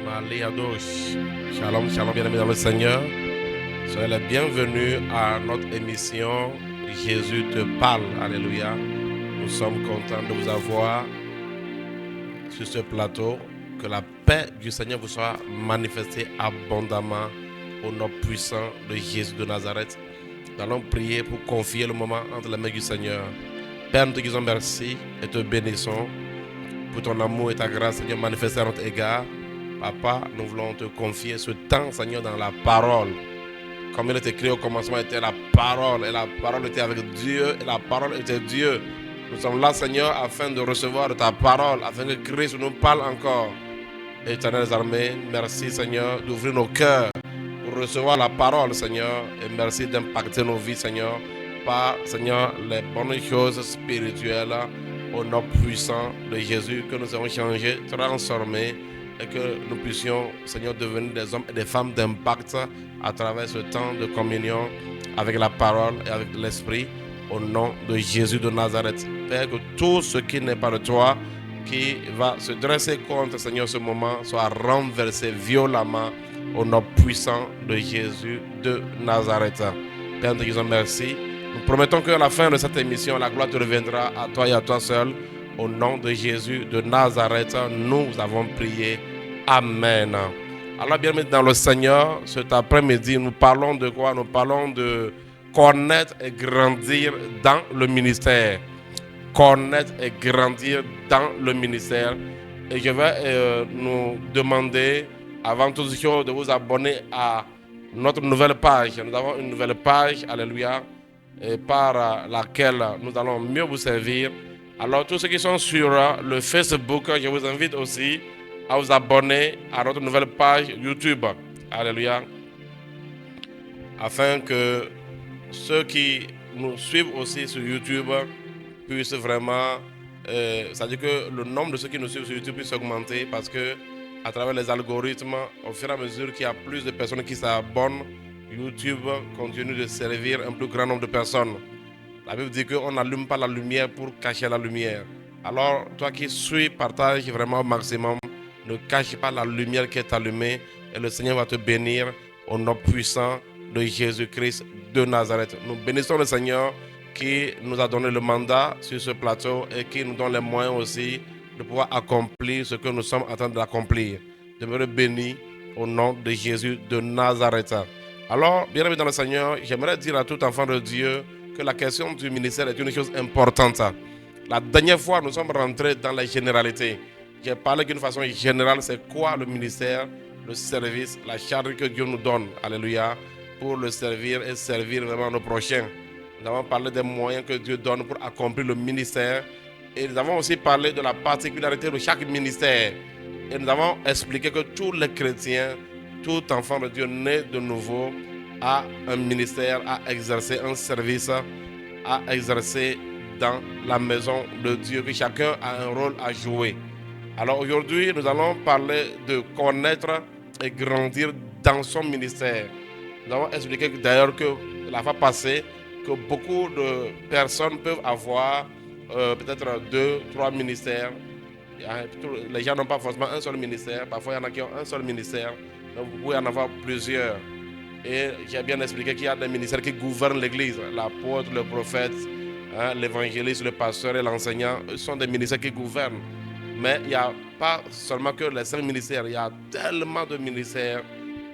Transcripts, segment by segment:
Maliadosh. Shalom, shalom, bien-aimés dans le Seigneur. Soyez les bienvenus à notre émission Jésus te parle. Alléluia. Nous sommes contents de vous avoir sur ce plateau. Que la paix du Seigneur vous soit manifestée abondamment au nom puissant de Jésus de Nazareth. Nous allons prier pour confier le moment entre les mains du Seigneur. Père, nous te disons merci et te bénissons pour ton amour et ta grâce, Seigneur, manifestée à notre égard. Papa, nous voulons te confier ce temps, Seigneur, dans la parole. Comme il est écrit au commencement, était la parole, et la parole était avec Dieu, et la parole était Dieu. Nous sommes là, Seigneur, afin de recevoir de ta parole, afin que Christ nous parle encore. Éternel des armées, merci, Seigneur, d'ouvrir nos cœurs pour recevoir la parole, Seigneur, et merci d'impacter nos vies, Seigneur, par, Seigneur, les bonnes choses spirituelles, au nom puissant de Jésus, que nous serons changés, transformés, et que nous puissions, Seigneur, devenir des hommes et des femmes d'impact à travers ce temps de communion avec la parole et avec l'esprit, au nom de Jésus de Nazareth. Père, que tout ce qui n'est pas de toi, qui va se dresser contre, Seigneur, ce moment, soit renversé violemment au nom puissant de Jésus de Nazareth. Père, nous te disons merci. Nous promettons qu'à la fin de cette émission, la gloire te reviendra à toi et à toi seul. Au nom de Jésus de Nazareth, nous avons prié. Amen. Alors, bien dans le Seigneur, cet après-midi, nous parlons de quoi? Nous parlons de connaître et grandir dans le ministère. Connaître et grandir dans le ministère. Et je vais nous demander, avant toute chose, de vous abonner à notre nouvelle page. Nous avons une nouvelle page, alléluia, par laquelle nous allons mieux vous servir. Alors, tous ceux qui sont sur le Facebook, je vous invite aussi à vous abonner à notre nouvelle page YouTube. Alléluia. Afin que ceux qui nous suivent aussi sur YouTube puissent vraiment... c'est-à-dire que le nombre de ceux qui nous suivent sur YouTube puisse augmenter parce que à travers les algorithmes, au fur et à mesure qu'il y a plus de personnes qui s'abonnent, YouTube continue de servir un plus grand nombre de personnes. La Bible dit qu'on n'allume pas la lumière pour cacher la lumière. Alors, toi qui suis, partage vraiment au maximum. Ne cache pas la lumière qui est allumée et le Seigneur va te bénir au nom puissant de Jésus-Christ de Nazareth. Nous bénissons le Seigneur qui nous a donné le mandat sur ce plateau et qui nous donne les moyens aussi de pouvoir accomplir ce que nous sommes en train d'accomplir. Demeurez bénis au nom de Jésus de Nazareth. Alors, bien-aimés dans le Seigneur, j'aimerais dire à tout enfant de Dieu que la question du ministère est une chose importante. La dernière fois, nous sommes rentrés dans les généralités. J'ai parlé d'une façon générale, c'est quoi le ministère, le service, la charge que Dieu nous donne, alléluia, pour le servir et servir vraiment nos prochains. Nous avons parlé des moyens que Dieu donne pour accomplir le ministère. Et nous avons aussi parlé de la particularité de chaque ministère. Et nous avons expliqué que tous les chrétiens, tout enfant de Dieu né de nouveau, a un ministère, à exercer un service, à exercer dans la maison de Dieu, que chacun a un rôle à jouer. Alors aujourd'hui, nous allons parler de connaître et grandir dans son ministère. Nous avons expliqué d'ailleurs que la fois passée, que beaucoup de personnes peuvent avoir peut-être 2, 3 ministères. Les gens n'ont pas forcément un seul ministère. Parfois, il y en a qui ont un seul ministère. Donc, vous pouvez en avoir plusieurs. Et j'ai bien expliqué qu'il y a des ministères qui gouvernent l'Église. L'apôtre, le prophète, l'évangéliste, le pasteur et l'enseignant sont des ministères qui gouvernent. Mais il n'y a pas seulement que les 5 ministères. Il y a tellement de ministères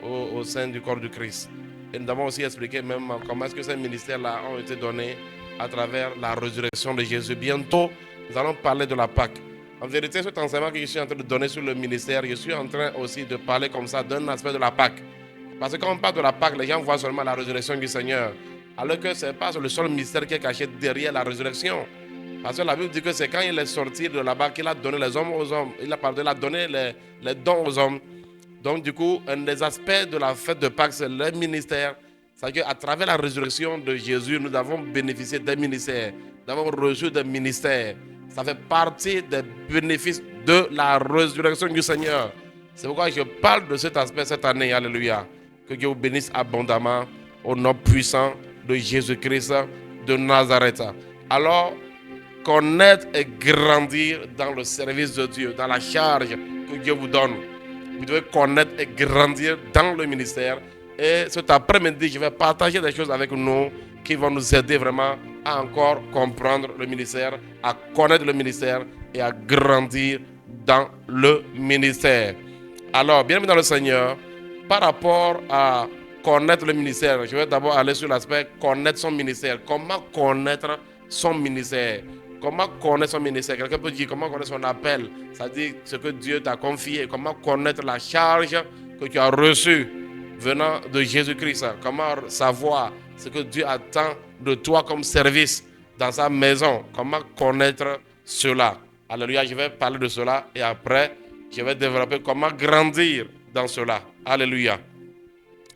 au sein du corps du Christ. Et nous avons aussi expliqué même comment est-ce que ces ministères-là ont été donnés à travers la résurrection de Jésus. Bientôt, nous allons parler de la Pâque. En vérité, cet enseignement que je suis en train de donner sur le ministère, je suis en train aussi de parler comme ça d'un aspect de la Pâque. Parce que quand on parle de la Pâque, les gens voient seulement la résurrection du Seigneur. Alors que ce n'est pas le seul mystère qui est caché derrière la résurrection. Parce que la Bible dit que c'est quand il est sorti de là-bas qu'il a donné les hommes aux hommes. Il a donné les dons aux hommes. Donc du coup, un des aspects de la fête de Pâques, c'est le ministère. C'est-à-dire qu'à travers la résurrection de Jésus, nous avons bénéficié des ministères. Nous avons reçu des ministères. Ça fait partie des bénéfices de la résurrection du Seigneur. C'est pourquoi je parle de cet aspect cette année. Alléluia. Que Dieu vous bénisse abondamment au nom puissant de Jésus-Christ de Nazareth. Alors, connaître et grandir dans le service de Dieu, dans la charge que Dieu vous donne. vous devez connaître et grandir dans le ministère. Et cet après-midi, je vais partager des choses avec nous qui vont nous aider vraiment à encore comprendre le ministère, à connaître le ministère et à grandir dans le ministère. Alors, bienvenue dans le Seigneur. Par rapport à connaître le ministère, je vais d'abord aller sur l'aspect connaître son ministère. Comment connaître son ministère? Comment connaître son ministère? Quelqu'un peut dire comment connaître son appel, c'est-à-dire ce que Dieu t'a confié. Comment connaître la charge que tu as reçue venant de Jésus-Christ. Comment savoir ce que Dieu attend de toi comme service dans sa maison. Comment connaître cela. Alléluia, je vais parler de cela et après, je vais développer comment grandir dans cela. Alléluia.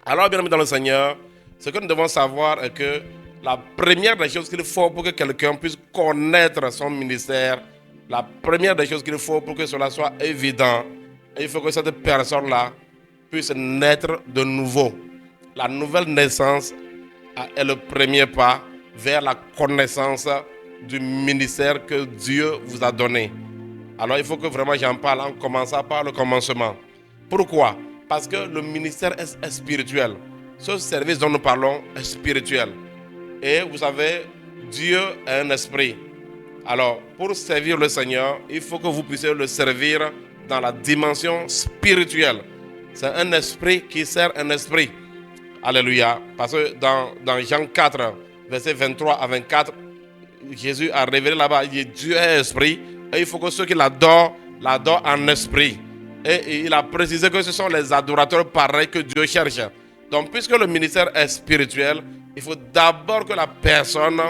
Alors, bien aimé dans le Seigneur, ce que nous devons savoir est que la première des choses qu'il faut pour que quelqu'un puisse connaître son ministère, la première des choses qu'il faut pour que cela soit évident, il faut que cette personne-là puisse naître de nouveau. La nouvelle naissance est le premier pas vers la connaissance du ministère que Dieu vous a donné. Alors il faut que vraiment j'en parle en commençant par le commencement. Pourquoi? Parce que le ministère est spirituel. Ce service dont nous parlons est spirituel. Et vous savez, Dieu est un esprit. Alors, pour servir le Seigneur, il faut que vous puissiez le servir dans la dimension spirituelle. C'est un esprit qui sert un esprit. Alléluia. Parce que dans Jean 4, versets 23 à 24, Jésus a révélé là-bas, il dit Dieu est esprit. Et il faut que ceux qui l'adorent en esprit. Et il a précisé que ce sont les adorateurs pareils que Dieu cherche. Donc, puisque le ministère est spirituel, il faut d'abord que la personne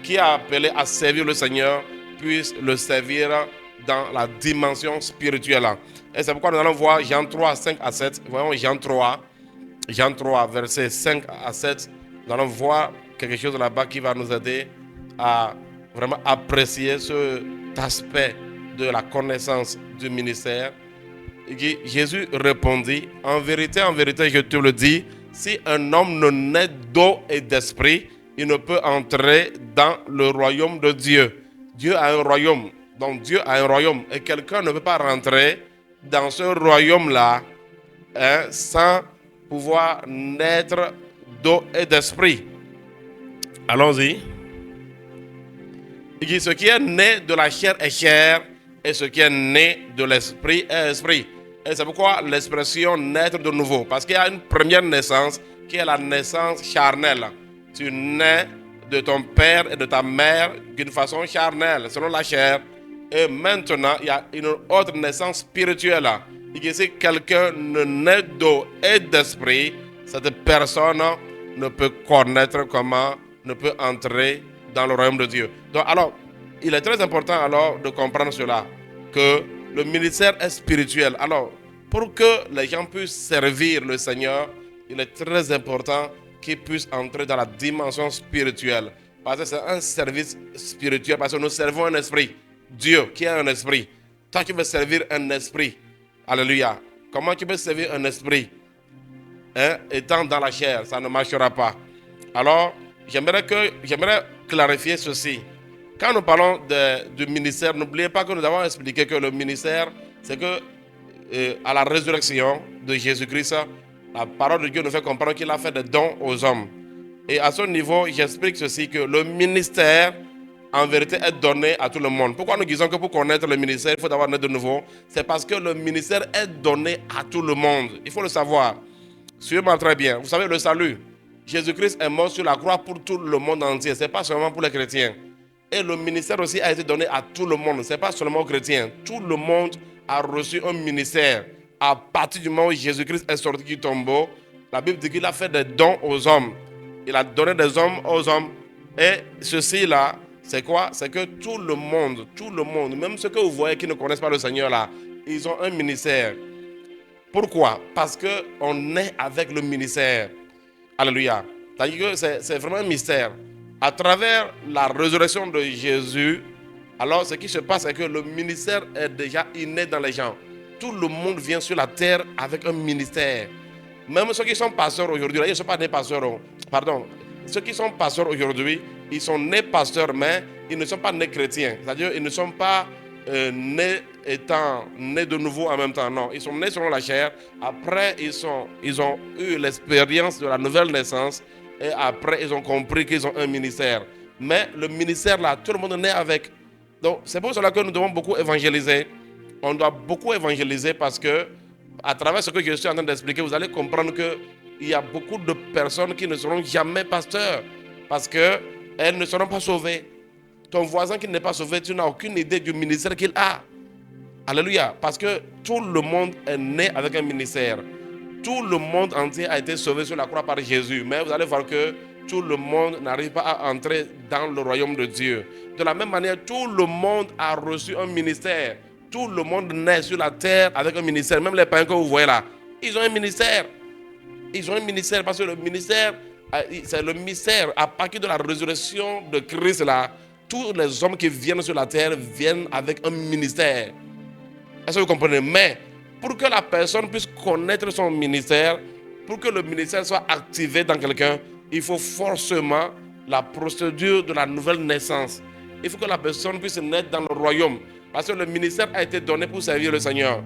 qui est appelée à servir le Seigneur puisse le servir dans la dimension spirituelle. Et c'est pourquoi nous allons voir Jean 3, 5 à 7. Voyons Jean 3, versets 5 à 7. Nous allons voir quelque chose là-bas qui va nous aider à vraiment apprécier cet aspect de la connaissance du ministère. Jésus répondit, en vérité, je te le dis, si un homme ne naît d'eau et d'esprit, il ne peut entrer dans le royaume de Dieu. Dieu a un royaume. Donc Dieu a un royaume. Et quelqu'un ne peut pas rentrer dans ce royaume-là sans pouvoir naître d'eau et d'esprit. Allons-y. Il dit, ce qui est né de la chair est chair, et ce qui est né de l'esprit est esprit. Et c'est pourquoi l'expression naître de nouveau. Parce qu'il y a une première naissance qui est la naissance charnelle. Tu nais de ton père et de ta mère d'une façon charnelle, selon la chair. Et maintenant, il y a une autre naissance spirituelle. Il dit, si quelqu'un ne naît d'eau et d'esprit, cette personne ne peut connaître comment, ne peut entrer dans le royaume de Dieu. Donc alors, il est très important alors de comprendre cela, que le ministère est spirituel. Alors, pour que les gens puissent servir le Seigneur, il est très important qu'ils puissent entrer dans la dimension spirituelle. Parce que c'est un service spirituel, parce que nous servons un esprit. Dieu qui est un esprit. Toi qui veux servir un esprit. Alléluia. Comment tu peux servir un esprit étant dans la chair? Ça ne marchera pas. Alors, j'aimerais clarifier ceci. Quand nous parlons du ministère, n'oubliez pas que nous avons expliqué que le ministère, c'est que à la résurrection de Jésus-Christ, la parole de Dieu nous fait comprendre qu'il a fait des dons aux hommes. Et à ce niveau, j'explique ceci, que le ministère, en vérité, est donné à tout le monde. Pourquoi nous disons que pour connaître le ministère, il faut d'abord naître de nouveau? C'est parce que le ministère est donné à tout le monde. Il faut le savoir. Suivez-moi très bien. Vous savez, le salut, Jésus-Christ est mort sur la croix pour tout le monde entier. Ce n'est pas seulement pour les chrétiens. Et le ministère aussi a été donné à tout le monde. Ce n'est pas seulement aux chrétiens. Tout le monde a reçu un ministère. À partir du moment où Jésus-Christ est sorti du tombeau, la Bible dit qu'il a fait des dons aux hommes. Il a donné des hommes aux hommes. Et ceci-là, c'est quoi? C'est que tout le monde, même ceux que vous voyez qui ne connaissent pas le Seigneur là, ils ont un ministère. Pourquoi? Parce qu'on est avec le ministère. Alléluia. C'est-à-dire que c'est vraiment un mystère. À travers la résurrection de Jésus, alors ce qui se passe, c'est que le ministère est déjà inné dans les gens. Tout le monde vient sur la terre avec un ministère. Même ceux qui sont pasteurs aujourd'hui, ils ne sont pas nés pasteurs. Pardon. Ceux qui sont pasteurs aujourd'hui, ils sont nés pasteurs, mais ils ne sont pas nés chrétiens. C'est-à-dire qu'ils ne sont pas nés étant nés de nouveau en même temps. Non, ils sont nés selon la chair. Après, ils ont eu l'expérience de la nouvelle naissance. Et après, ils ont compris qu'ils ont un ministère. Mais le ministère, là, tout le monde naît avec. Donc, c'est pour cela que nous devons beaucoup évangéliser. On doit beaucoup évangéliser parce que, à travers ce que je suis en train d'expliquer, vous allez comprendre qu'il y a beaucoup de personnes qui ne seront jamais pasteurs parce qu'elles ne seront pas sauvées. Ton voisin qui n'est pas sauvé, tu n'as aucune idée du ministère qu'il a. Alléluia. Parce que tout le monde est né avec un ministère. Tout le monde entier a été sauvé sur la croix par Jésus. Mais vous allez voir que tout le monde n'arrive pas à entrer dans le royaume de Dieu. De la même manière, tout le monde a reçu un ministère. Tout le monde naît sur la terre avec un ministère. Même les païens que vous voyez là, ils ont un ministère. Ils ont un ministère parce que le ministère, c'est le mystère. À partir de la résurrection de Christ là, tous les hommes qui viennent sur la terre viennent avec un ministère. Est-ce que vous comprenez? Mais pour que la personne puisse connaître son ministère, pour que le ministère soit activé dans quelqu'un, il faut forcément la procédure de la nouvelle naissance. Il faut que la personne puisse naître dans le royaume. Parce que le ministère a été donné pour servir le Seigneur.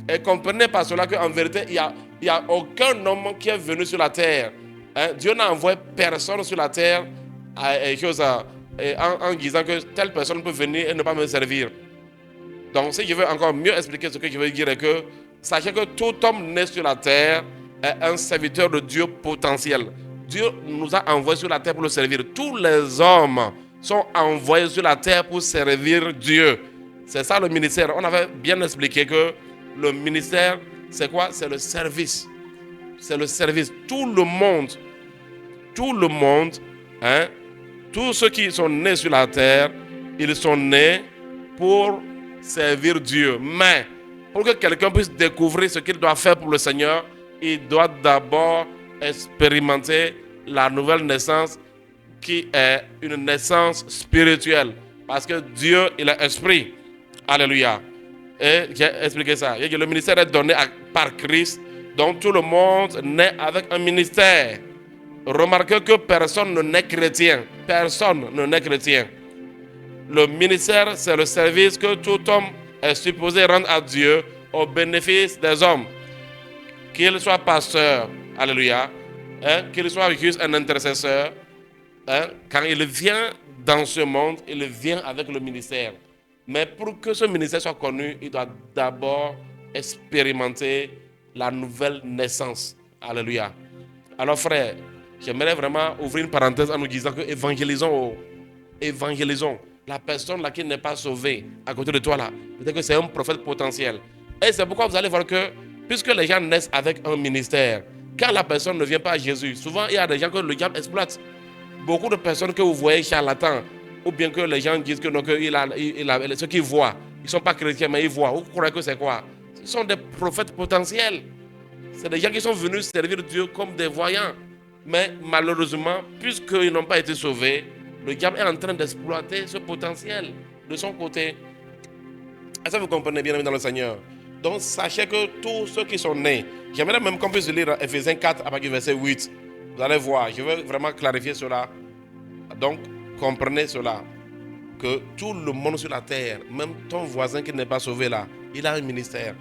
Et comprenez par cela qu'en vérité, il n'y a aucun homme qui est venu sur la terre. Dieu n'a envoyé personne sur la terre en disant que telle personne peut venir et ne pas me servir. Donc, si je veux encore mieux expliquer ce que je veux dire, est que sachez que tout homme né sur la terre est un serviteur de Dieu potentiel. Dieu nous a envoyés sur la terre pour le servir. Tous les hommes sont envoyés sur la terre pour servir Dieu. C'est ça le ministère. On avait bien expliqué que le ministère, c'est quoi? C'est le service. C'est le service. Tout le monde, tous ceux qui sont nés sur la terre, ils sont nés pour servir Dieu. Mais pour que quelqu'un puisse découvrir ce qu'il doit faire pour le Seigneur, il doit d'abord expérimenter la nouvelle naissance qui est une naissance spirituelle. Parce que Dieu, il est esprit. Alléluia. Et j'ai expliqué ça. Et le ministère est donné par Christ. Donc tout le monde naît avec un ministère. Remarquez que personne ne naît chrétien. Personne ne naît chrétien. Le ministère, c'est le service que tout homme est supposé rendre à Dieu au bénéfice des hommes. Qu'il soit pasteur, alléluia, qu'il soit juste un intercesseur, quand il vient dans ce monde, il vient avec le ministère. Mais pour que ce ministère soit connu, il doit d'abord expérimenter la nouvelle naissance. Alléluia. Alors frère, j'aimerais vraiment ouvrir une parenthèse en nous disant que évangélisons. La personne là qui n'est pas sauvée à côté de toi là, peut-être que c'est un prophète potentiel. Et c'est pourquoi vous allez voir que, puisque les gens naissent avec un ministère, quand la personne ne vient pas à Jésus, souvent il y a des gens que le diable exploite. Beaucoup de personnes que vous voyez charlatans, ou bien que les gens disent que non, ceux qui voient, ils ne sont pas chrétiens, mais ils voient. Vous croyez que c'est quoi? Ce sont des prophètes potentiels. C'est des gens qui sont venus servir Dieu comme des voyants. Mais malheureusement, puisqu'ils n'ont pas été sauvés, le diable est en train d'exploiter ce potentiel de son côté. Est-ce que vous comprenez bien dans le Seigneur? Donc sachez que tous ceux qui sont nés, j'aimerais même qu'on puisse lire Ephésiens 4 à partir du verset 8. Vous allez voir, je veux vraiment clarifier cela. Donc comprenez cela, que tout le monde sur la terre, même ton voisin qui n'est pas sauvé là, il a un ministère.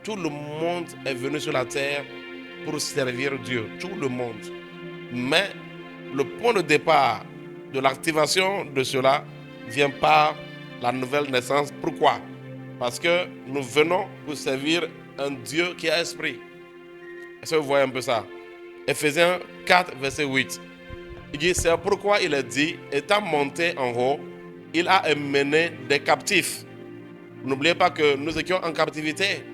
Tout le monde est venu sur la terre pour servir Dieu. Tout le monde. Mais le point de départ de l'activation de cela vient par la nouvelle naissance. Pourquoi? Parce que nous venons pour servir un Dieu qui est esprit. Est-ce que vous voyez un peu ça? Ephésiens 4, verset 8. Il dit, c'est pourquoi il est dit, étant monté en haut, il a emmené des captifs. N'oubliez pas que nous étions en captivité.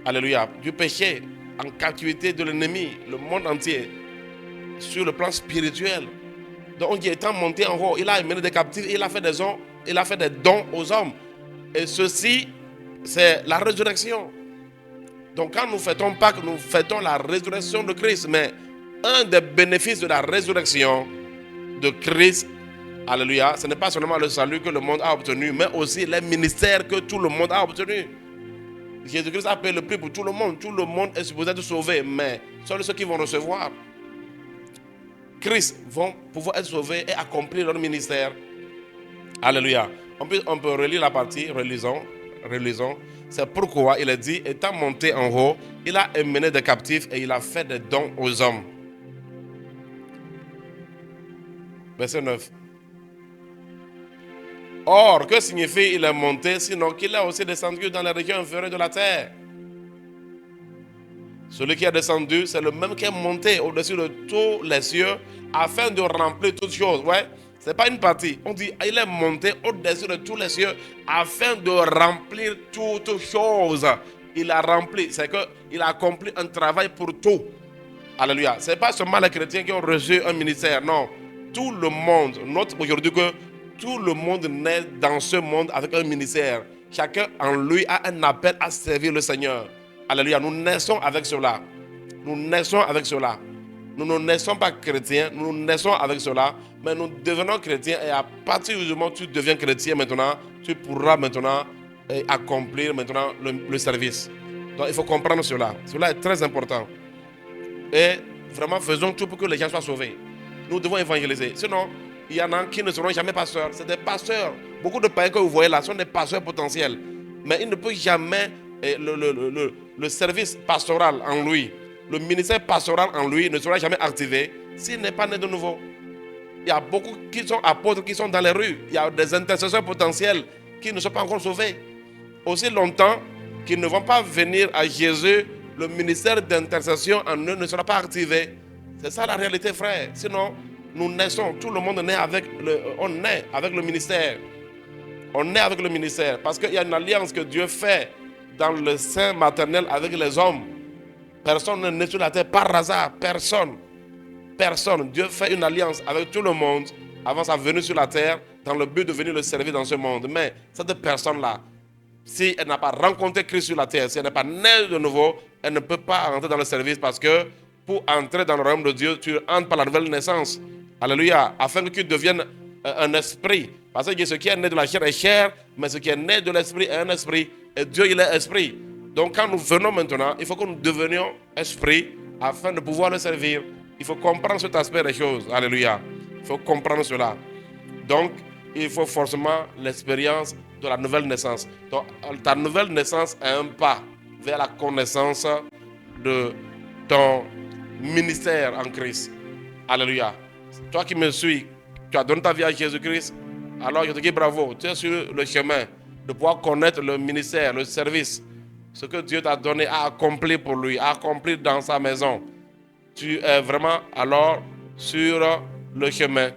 Alléluia. Du péché, en captivité de l'ennemi, le monde entier, sur le plan spirituel. Donc on dit, étant monté en haut, il a emmené des captifs, il a fait des dons aux hommes. Et ceci, c'est la résurrection. Donc quand nous fêtons Pâques, nous fêtons la résurrection de Christ. Mais un des bénéfices de la résurrection de Christ, alléluia, ce n'est pas seulement le salut que le monde a obtenu, mais aussi les ministères que tout le monde a obtenus. Jésus-Christ a payé le prix pour tout le monde. Tout le monde est supposé être sauvé, mais seuls ceux qui vont recevoir Christ vont pouvoir être sauvés et accomplir leur ministère. Alléluia. On peut relire la partie, relisons relisons. C'est pourquoi il a dit, étant monté en haut, il a emmené des captifs et il a fait des dons aux hommes. Verset 9. Or, que signifie il est monté, sinon qu'il est aussi descendu dans les régions inférieures de la terre? Celui qui est descendu, c'est le même qui est monté au-dessus de tous les cieux afin de remplir toutes choses. Ouais, c'est pas une partie. On dit il est monté au-dessus de tous les cieux afin de remplir toutes choses. Il a rempli, c'est qu'il a accompli un travail pour tout. Alléluia. Ce n'est pas seulement les chrétiens qui ont reçu un ministère, non. Tout le monde, note aujourd'hui que tout le monde naît dans ce monde avec un ministère. Chacun en lui a un appel à servir le Seigneur. Alléluia. Nous naissons avec cela. Nous naissons avec cela. Nous ne naissons pas chrétiens, nous naissons avec cela, mais nous devenons chrétiens et à partir du moment où tu deviens chrétien maintenant, tu pourras maintenant accomplir maintenant le service. Donc il faut comprendre cela. Cela est très important. Et vraiment faisons tout pour que les gens soient sauvés. Nous devons évangéliser. Sinon, il y en a qui ne seront jamais pasteurs. C'est des pasteurs. Beaucoup de païens que vous voyez là sont des pasteurs potentiels. Mais ils ne peuvent jamais le service pastoral en lui, le ministère pastoral en lui ne sera jamais activé s'il n'est pas né de nouveau. Il y a beaucoup qui sont apôtres qui sont dans les rues. Il y a des intercesseurs potentiels qui ne sont pas encore sauvés. Aussi longtemps qu'ils ne vont pas venir à Jésus, le ministère d'intercession en eux ne sera pas activé. C'est ça la réalité, frère. Sinon, nous naissons, tout le monde naît avec on naît avec le ministère. On naît avec le ministère parce qu'il y a une alliance que Dieu fait dans le sein maternel avec les hommes. Personne ne naît sur la terre par hasard. Personne. Personne. Dieu fait une alliance avec tout le monde avant sa venue sur la terre dans le but de venir le servir dans ce monde. Mais cette personne-là, si elle n'a pas rencontré Christ sur la terre, si elle n'est pas née de nouveau, elle ne peut pas entrer dans le service parce que pour entrer dans le royaume de Dieu, tu entres par la nouvelle naissance. Alléluia. Afin que tu deviennes un esprit. Parce que ce qui est né de la chair est chair, mais ce qui est né de l'esprit est un esprit. Et Dieu, il est esprit. Donc quand nous venons maintenant, il faut que nous devenions esprit afin de pouvoir le servir. Il faut comprendre cet aspect des choses. Alléluia. Il faut comprendre cela. Donc, il faut forcément l'expérience de la nouvelle naissance. Donc, ta nouvelle naissance est un pas vers la connaissance de ton ministère en Christ. Alléluia. Toi qui me suis, tu as donné ta vie à Jésus-Christ, alors je te dis bravo. Tu es sur le chemin de pouvoir connaître le ministère, le service, ce que Dieu t'a donné à accomplir pour lui, à accomplir dans sa maison. Tu es vraiment alors sur le chemin.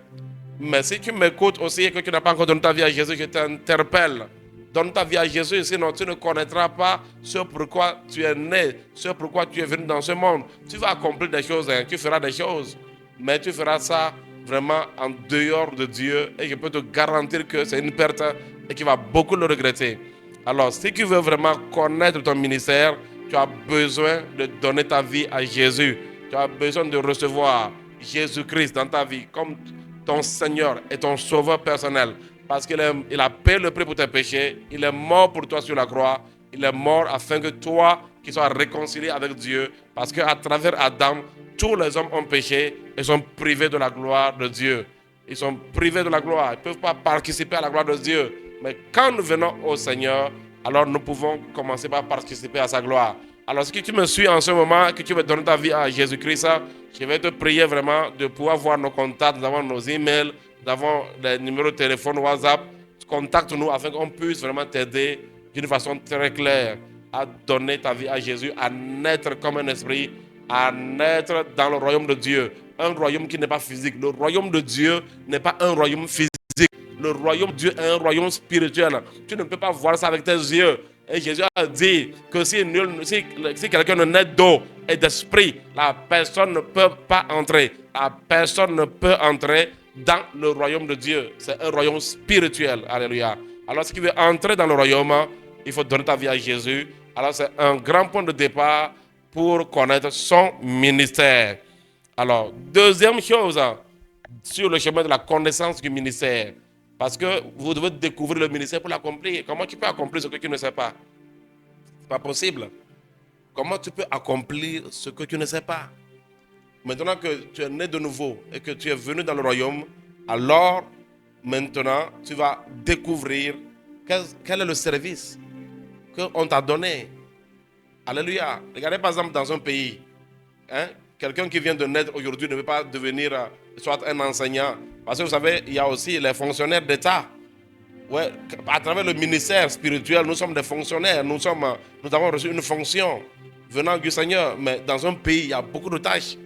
Mais si tu m'écoutes aussi et que tu n'as pas encore donné ta vie à Jésus, je t'interpelle. Donne ta vie à Jésus, sinon tu ne connaîtras pas ce pourquoi tu es né, ce pourquoi tu es venu dans ce monde. Tu vas accomplir des choses, hein, tu feras des choses, mais tu feras ça vraiment en dehors de Dieu et je peux te garantir que c'est une perte et tu vas beaucoup le regretter. Alors, si tu veux vraiment connaître ton ministère, tu as besoin de donner ta vie à Jésus. Tu as besoin de recevoir Jésus-Christ dans ta vie comme ton Seigneur et ton Sauveur personnel. Parce qu'il a payé le prix pour tes péchés. Il est mort pour toi sur la croix. Il est mort afin que toi, qui sois réconcilié avec Dieu, parce qu'à travers Adam, tous les hommes ont péché et sont privés de la gloire de Dieu. Ils sont privés de la gloire. Ils ne peuvent pas participer à la gloire de Dieu. Mais quand nous venons au Seigneur, alors nous pouvons commencer par participer à sa gloire. Alors si tu me suis en ce moment, que tu veux donner ta vie à Jésus-Christ, je vais te prier vraiment de pouvoir voir nos contacts, d'avoir nos emails, d'avoir les numéros de téléphone, WhatsApp. Contacte-nous afin qu'on puisse vraiment t'aider d'une façon très claire à donner ta vie à Jésus, à naître comme un esprit, à naître dans le royaume de Dieu. Un royaume qui n'est pas physique. Le royaume de Dieu n'est pas un royaume physique. Le royaume de Dieu est un royaume spirituel. Tu ne peux pas voir ça avec tes yeux. Et Jésus a dit que si quelqu'un ne naît d'eau et d'esprit, la personne ne peut pas entrer. La personne ne peut entrer dans le royaume de Dieu. C'est un royaume spirituel. Alléluia. Alors si tu veux entrer dans le royaume, il faut donner ta vie à Jésus. Alors c'est un grand point de départ pour connaître son ministère. Alors, deuxième chose, sur le chemin de la connaissance du ministère. Parce que vous devez découvrir le ministère pour l'accomplir. Comment tu peux accomplir ce que tu ne sais pas? Ce n'est pas possible. Comment tu peux accomplir ce que tu ne sais pas? Maintenant que tu es né de nouveau et que tu es venu dans le royaume, alors maintenant tu vas découvrir quel est le service qu'on t'a donné. Alléluia. Regardez par exemple dans un pays, hein, quelqu'un qui vient de naître aujourd'hui ne peut pas devenir soit un enseignant. Parce que vous savez, il y a aussi les fonctionnaires d'État. Ouais, à travers le ministère spirituel, nous sommes des fonctionnaires. Nous avons reçu une fonction venant du Seigneur. Mais dans un pays, il y a beaucoup de tâches.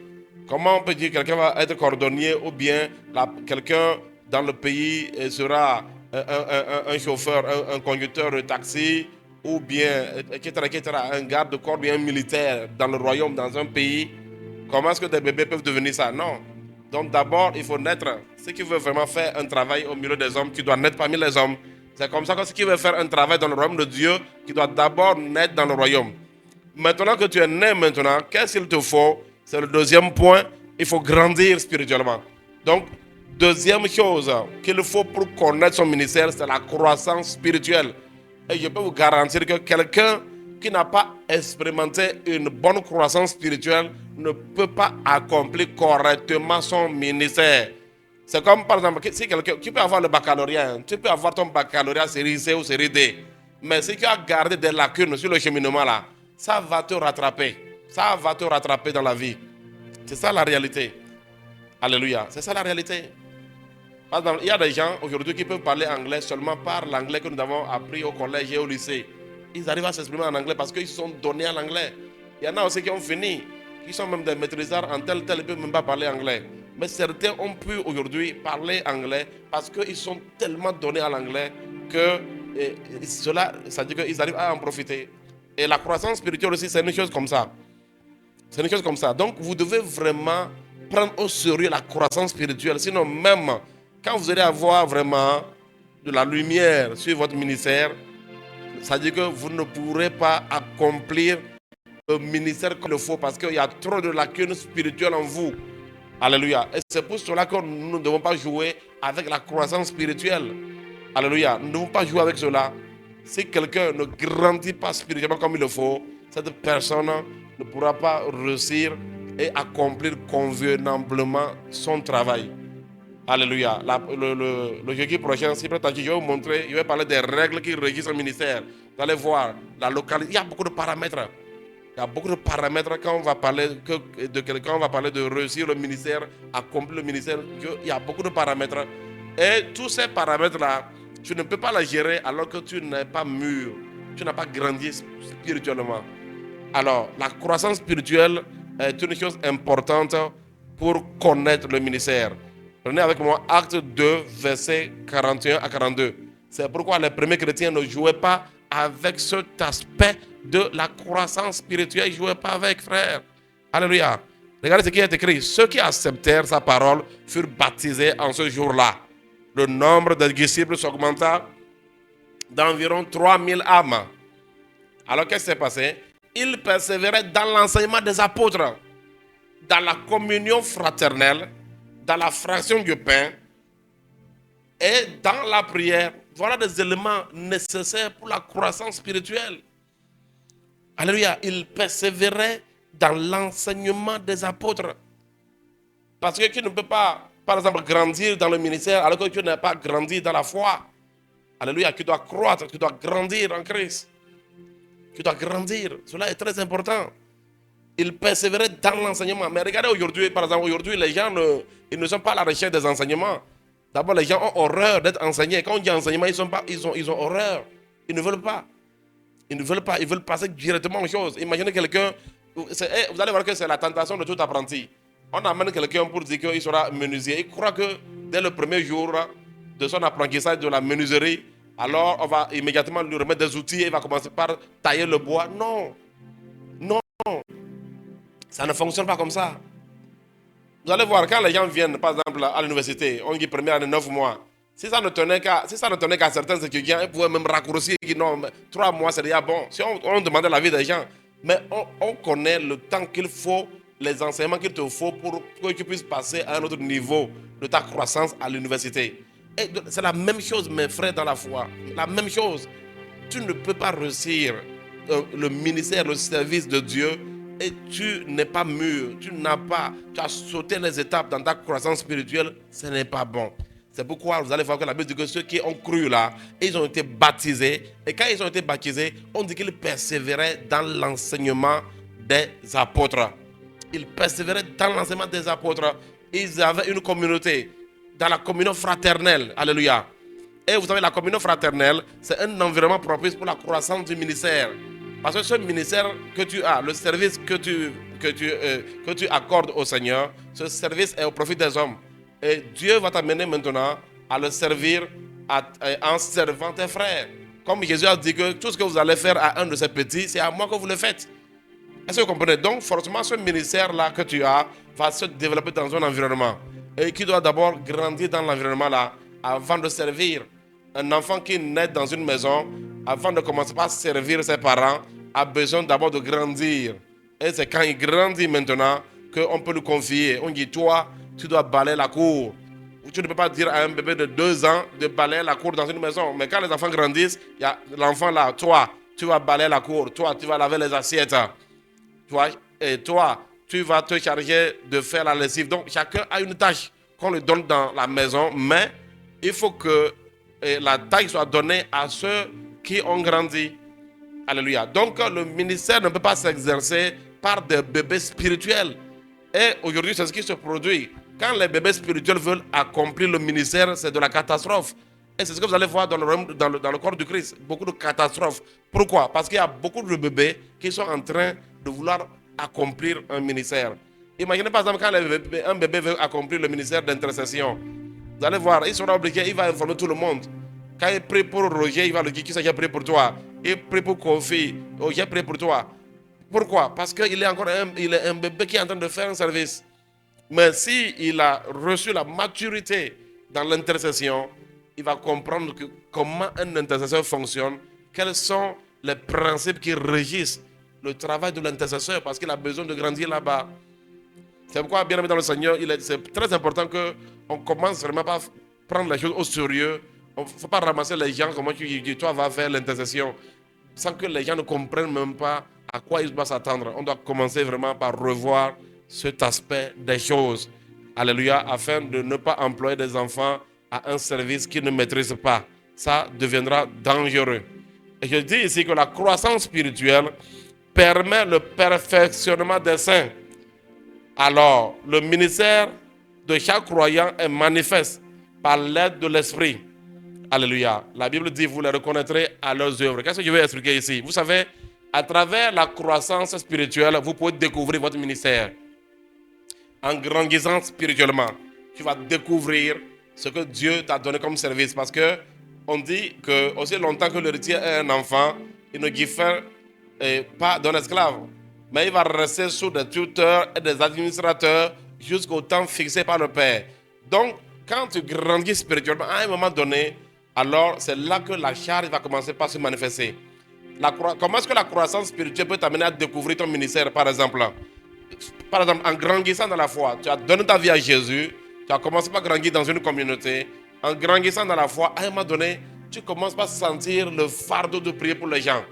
Comment on peut dire que quelqu'un va être cordonnier ou bien quelqu'un dans le pays sera un chauffeur, un conducteur de taxi ou bien, etc., un garde-corps, bien un militaire dans le royaume, dans un pays. Comment est-ce que des bébés peuvent devenir ça? Non. Donc d'abord, il faut naître. Ceux qui veulent vraiment faire un travail au milieu des hommes, tu dois naître parmi les hommes. C'est comme ça que ceux qui veulent faire un travail dans le royaume de Dieu, tu dois d'abord naître dans le royaume. Maintenant que tu es né maintenant, qu'est-ce qu'il te faut? C'est le deuxième point. Il faut grandir spirituellement. Donc, deuxième chose qu'il faut pour connaître son ministère, c'est la croissance spirituelle. Et je peux vous garantir que quelqu'un qui n'a pas expérimenté une bonne croissance spirituelle ne peut pas accomplir correctement son ministère. C'est comme par exemple, si quelqu'un, tu peux avoir le baccalauréat, hein, tu peux avoir ton baccalauréat série C ou série D, mais si tu as gardé des lacunes sur le cheminement là, ça va te rattraper. Ça va te rattraper dans la vie. C'est ça la réalité. Alléluia. C'est ça la réalité. Par exemple, il y a des gens aujourd'hui qui peuvent parler anglais seulement par l'anglais que nous avons appris au collège et au lycée. Ils arrivent à s'exprimer en anglais parce qu'ils sont donnés à l'anglais. Il y en a aussi qui ont fini, qui sont même des maîtrisards en tel, ils ne peuvent même pas parler anglais. Mais certains ont pu aujourd'hui parler anglais parce qu'ils sont tellement donnés à l'anglais que cela, ça dit qu'ils arrivent à en profiter. Et la croissance spirituelle aussi, c'est une chose comme ça. C'est une chose comme ça. Donc, vous devez vraiment prendre au sérieux la croissance spirituelle. Sinon, même quand vous allez avoir vraiment de la lumière sur votre ministère, ça dit que vous ne pourrez pas accomplir le ministère comme il faut parce qu'il y a trop de lacunes spirituelles en vous. Alléluia. Et c'est pour cela que nous ne devons pas jouer avec la croissance spirituelle. Alléluia. Nous ne devons pas jouer avec cela. Si quelqu'un ne grandit pas spirituellement comme il le faut, cette personne ne pourra pas réussir et accomplir convenablement son travail. Alléluia. Le jeudi prochain, si je vais vous montrer, je vais parler des règles qui régissent le ministère. Vous allez voir la localité. Il y a beaucoup de paramètres. Il y a beaucoup de paramètres quand on va parler de quelqu'un, on va parler de réussir le ministère, accomplir le ministère. Il y a beaucoup de paramètres. Et tous ces paramètres-là, tu ne peux pas les gérer alors que tu n'es pas mûr. Tu n'as pas grandi spirituellement. Alors, la croissance spirituelle est une chose importante pour connaître le ministère. Prenez avec moi Acte 2, versets 41 à 42. C'est pourquoi les premiers chrétiens ne jouaient pas avec cet aspect de la croissance spirituelle. Ils ne jouaient pas avec, frère. Alléluia. Regardez ce qui est écrit. Ceux qui acceptèrent sa parole furent baptisés en ce jour-là. Le nombre de disciples s'augmenta d'environ 3000 âmes. Alors qu'est-ce qui s'est passé? Ils persévéraient dans l'enseignement des apôtres, dans la communion fraternelle, dans la fraction du pain et dans la prière. Voilà des éléments nécessaires pour la croissance spirituelle. Alléluia. Ils persévéraient dans l'enseignement des apôtres. Parce que tu ne peux pas, par exemple, grandir dans le ministère alors que tu n'as pas grandi dans la foi. Alléluia. Tu dois croître, tu dois grandir en Christ. Tu dois grandir. Cela est très important. Ils persévéraient dans l'enseignement. Mais regardez aujourd'hui, par exemple, aujourd'hui, les gens ils ne sont pas à la recherche des enseignements. D'abord, les gens ont horreur d'être enseignés. Quand on dit enseignement, ils ont horreur. Ils ne veulent pas. Ils ne veulent pas. Ils veulent passer directement aux choses. Imaginez quelqu'un. Vous allez voir que c'est la tentation de tout apprenti. On amène quelqu'un pour dire qu'il sera menuisier. Il croit que dès le premier jour de son apprentissage de la menuiserie, alors on va immédiatement lui remettre des outils et il va commencer par tailler le bois. Non. Non. Ça ne fonctionne pas comme ça. Vous allez voir, quand les gens viennent, par exemple, à l'université, on dit première année, 9 mois. Si ça ne tenait qu'à certains étudiants, ils pouvaient même raccourcir et dire non, 3 mois, c'est déjà bon. Si on demandait l'avis des gens, mais on connaît le temps qu'il faut, les enseignements qu'il te faut pour que tu puisses passer à un autre niveau de ta croissance à l'université. Et c'est la même chose, mes frères, dans la foi. La même chose. Tu ne peux pas réussir le ministère, le service de Dieu et tu n'es pas mûr, tu as sauté les étapes dans ta croissance spirituelle, ce n'est pas bon. C'est pourquoi vous allez voir que la Bible dit que ceux qui ont cru là, ils ont été baptisés. Et quand ils ont été baptisés, on dit qu'ils persévéraient dans l'enseignement des apôtres. Ils persévéraient dans l'enseignement des apôtres. Ils avaient une communauté, dans la communion fraternelle. Alléluia. Et vous savez, la communion fraternelle, c'est un environnement propice pour la croissance du ministère. Parce que ce ministère que tu as, le service que tu accordes au Seigneur, ce service est au profit des hommes. Et Dieu va t'amener maintenant à le servir en servant tes frères. Comme Jésus a dit que tout ce que vous allez faire à un de ces petits, c'est à moi que vous le faites. Est-ce que vous comprenez? Donc, forcément, ce ministère-là que tu as va se développer dans un environnement. Et qui doit d'abord grandir dans l'environnement-là avant de servir. Un enfant qui naît dans une maison, avant de commencer par servir ses parents, a besoin d'abord de grandir. Et c'est quand il grandit maintenant qu'on peut lui confier. On dit, toi, tu dois balayer la cour. Tu ne peux pas dire à un bébé de 2 ans de balayer la cour dans une maison. Mais quand les enfants grandissent, il y a l'enfant là, toi, tu vas balayer la cour. Toi, tu vas laver les assiettes. Et toi, tu vas te charger de faire la lessive. Donc, chacun a une tâche qu'on lui donne dans la maison. Mais il faut que la tâche soit donnée à ceux qui ont grandi. Alléluia. Donc, le ministère ne peut pas s'exercer par des bébés spirituels. Et aujourd'hui, c'est ce qui se produit. Quand les bébés spirituels veulent accomplir le ministère, c'est de la catastrophe. Et c'est ce que vous allez voir dans le corps du Christ. Beaucoup de catastrophes. Pourquoi? Parce qu'il y a beaucoup de bébés qui sont en train de vouloir accomplir un ministère. Imaginez par exemple quand un bébé veut accomplir le ministère d'intercession. Vous allez voir, il sera obligé, il va informer tout le monde. Quand il prie pour Roger, il va lui dire qui c'est qui a prié pour toi. Il prie pour Kofi, oh, j'ai prié pour toi. Pourquoi? Parce qu'il est encore un bébé qui est en train de faire un service. Mais s'il a reçu la maturité dans l'intercession, il va comprendre comment un intercesseur fonctionne, quels sont les principes qui régissent le travail de l'intercesseur, parce qu'il a besoin de grandir là-bas. C'est pourquoi, bien aimé dans le Seigneur, c'est très important qu'on commence vraiment par prendre les choses au sérieux. Il ne faut pas ramasser les gens, comment tu dis, toi va faire l'intercession, sans que les gens ne comprennent même pas à quoi ils doivent s'attendre. On doit commencer vraiment par revoir cet aspect des choses. Alléluia, afin de ne pas employer des enfants à un service qu'ils ne maîtrisent pas. Ça deviendra dangereux. Et je dis ici que la croissance spirituelle permet le perfectionnement des saints. Alors, le ministère de chaque croyant est manifeste par l'aide de l'Esprit. Alléluia. La Bible dit, vous les reconnaîtrez à leurs œuvres. Qu'est-ce que je vais expliquer ici? Vous savez, à travers la croissance spirituelle, vous pouvez découvrir votre ministère. En grandissant spirituellement, tu vas découvrir ce que Dieu t'a donné comme service. Parce que on dit que aussi longtemps que l'héritier est un enfant, il ne diffère pas d'un esclave. Mais il va rester sous des tuteurs et des administrateurs jusqu'au temps fixé par le Père. Donc, quand tu grandis spirituellement, à un moment donné, alors c'est là que la charge va commencer par se manifester. Comment est-ce que la croissance spirituelle peut t'amener à découvrir ton ministère, par exemple? Par exemple, en grandissant dans la foi, tu as donné ta vie à Jésus, tu as commencé par grandir dans une communauté. En grandissant dans la foi, à un moment donné, tu commences par sentir le fardeau de prier pour les gens.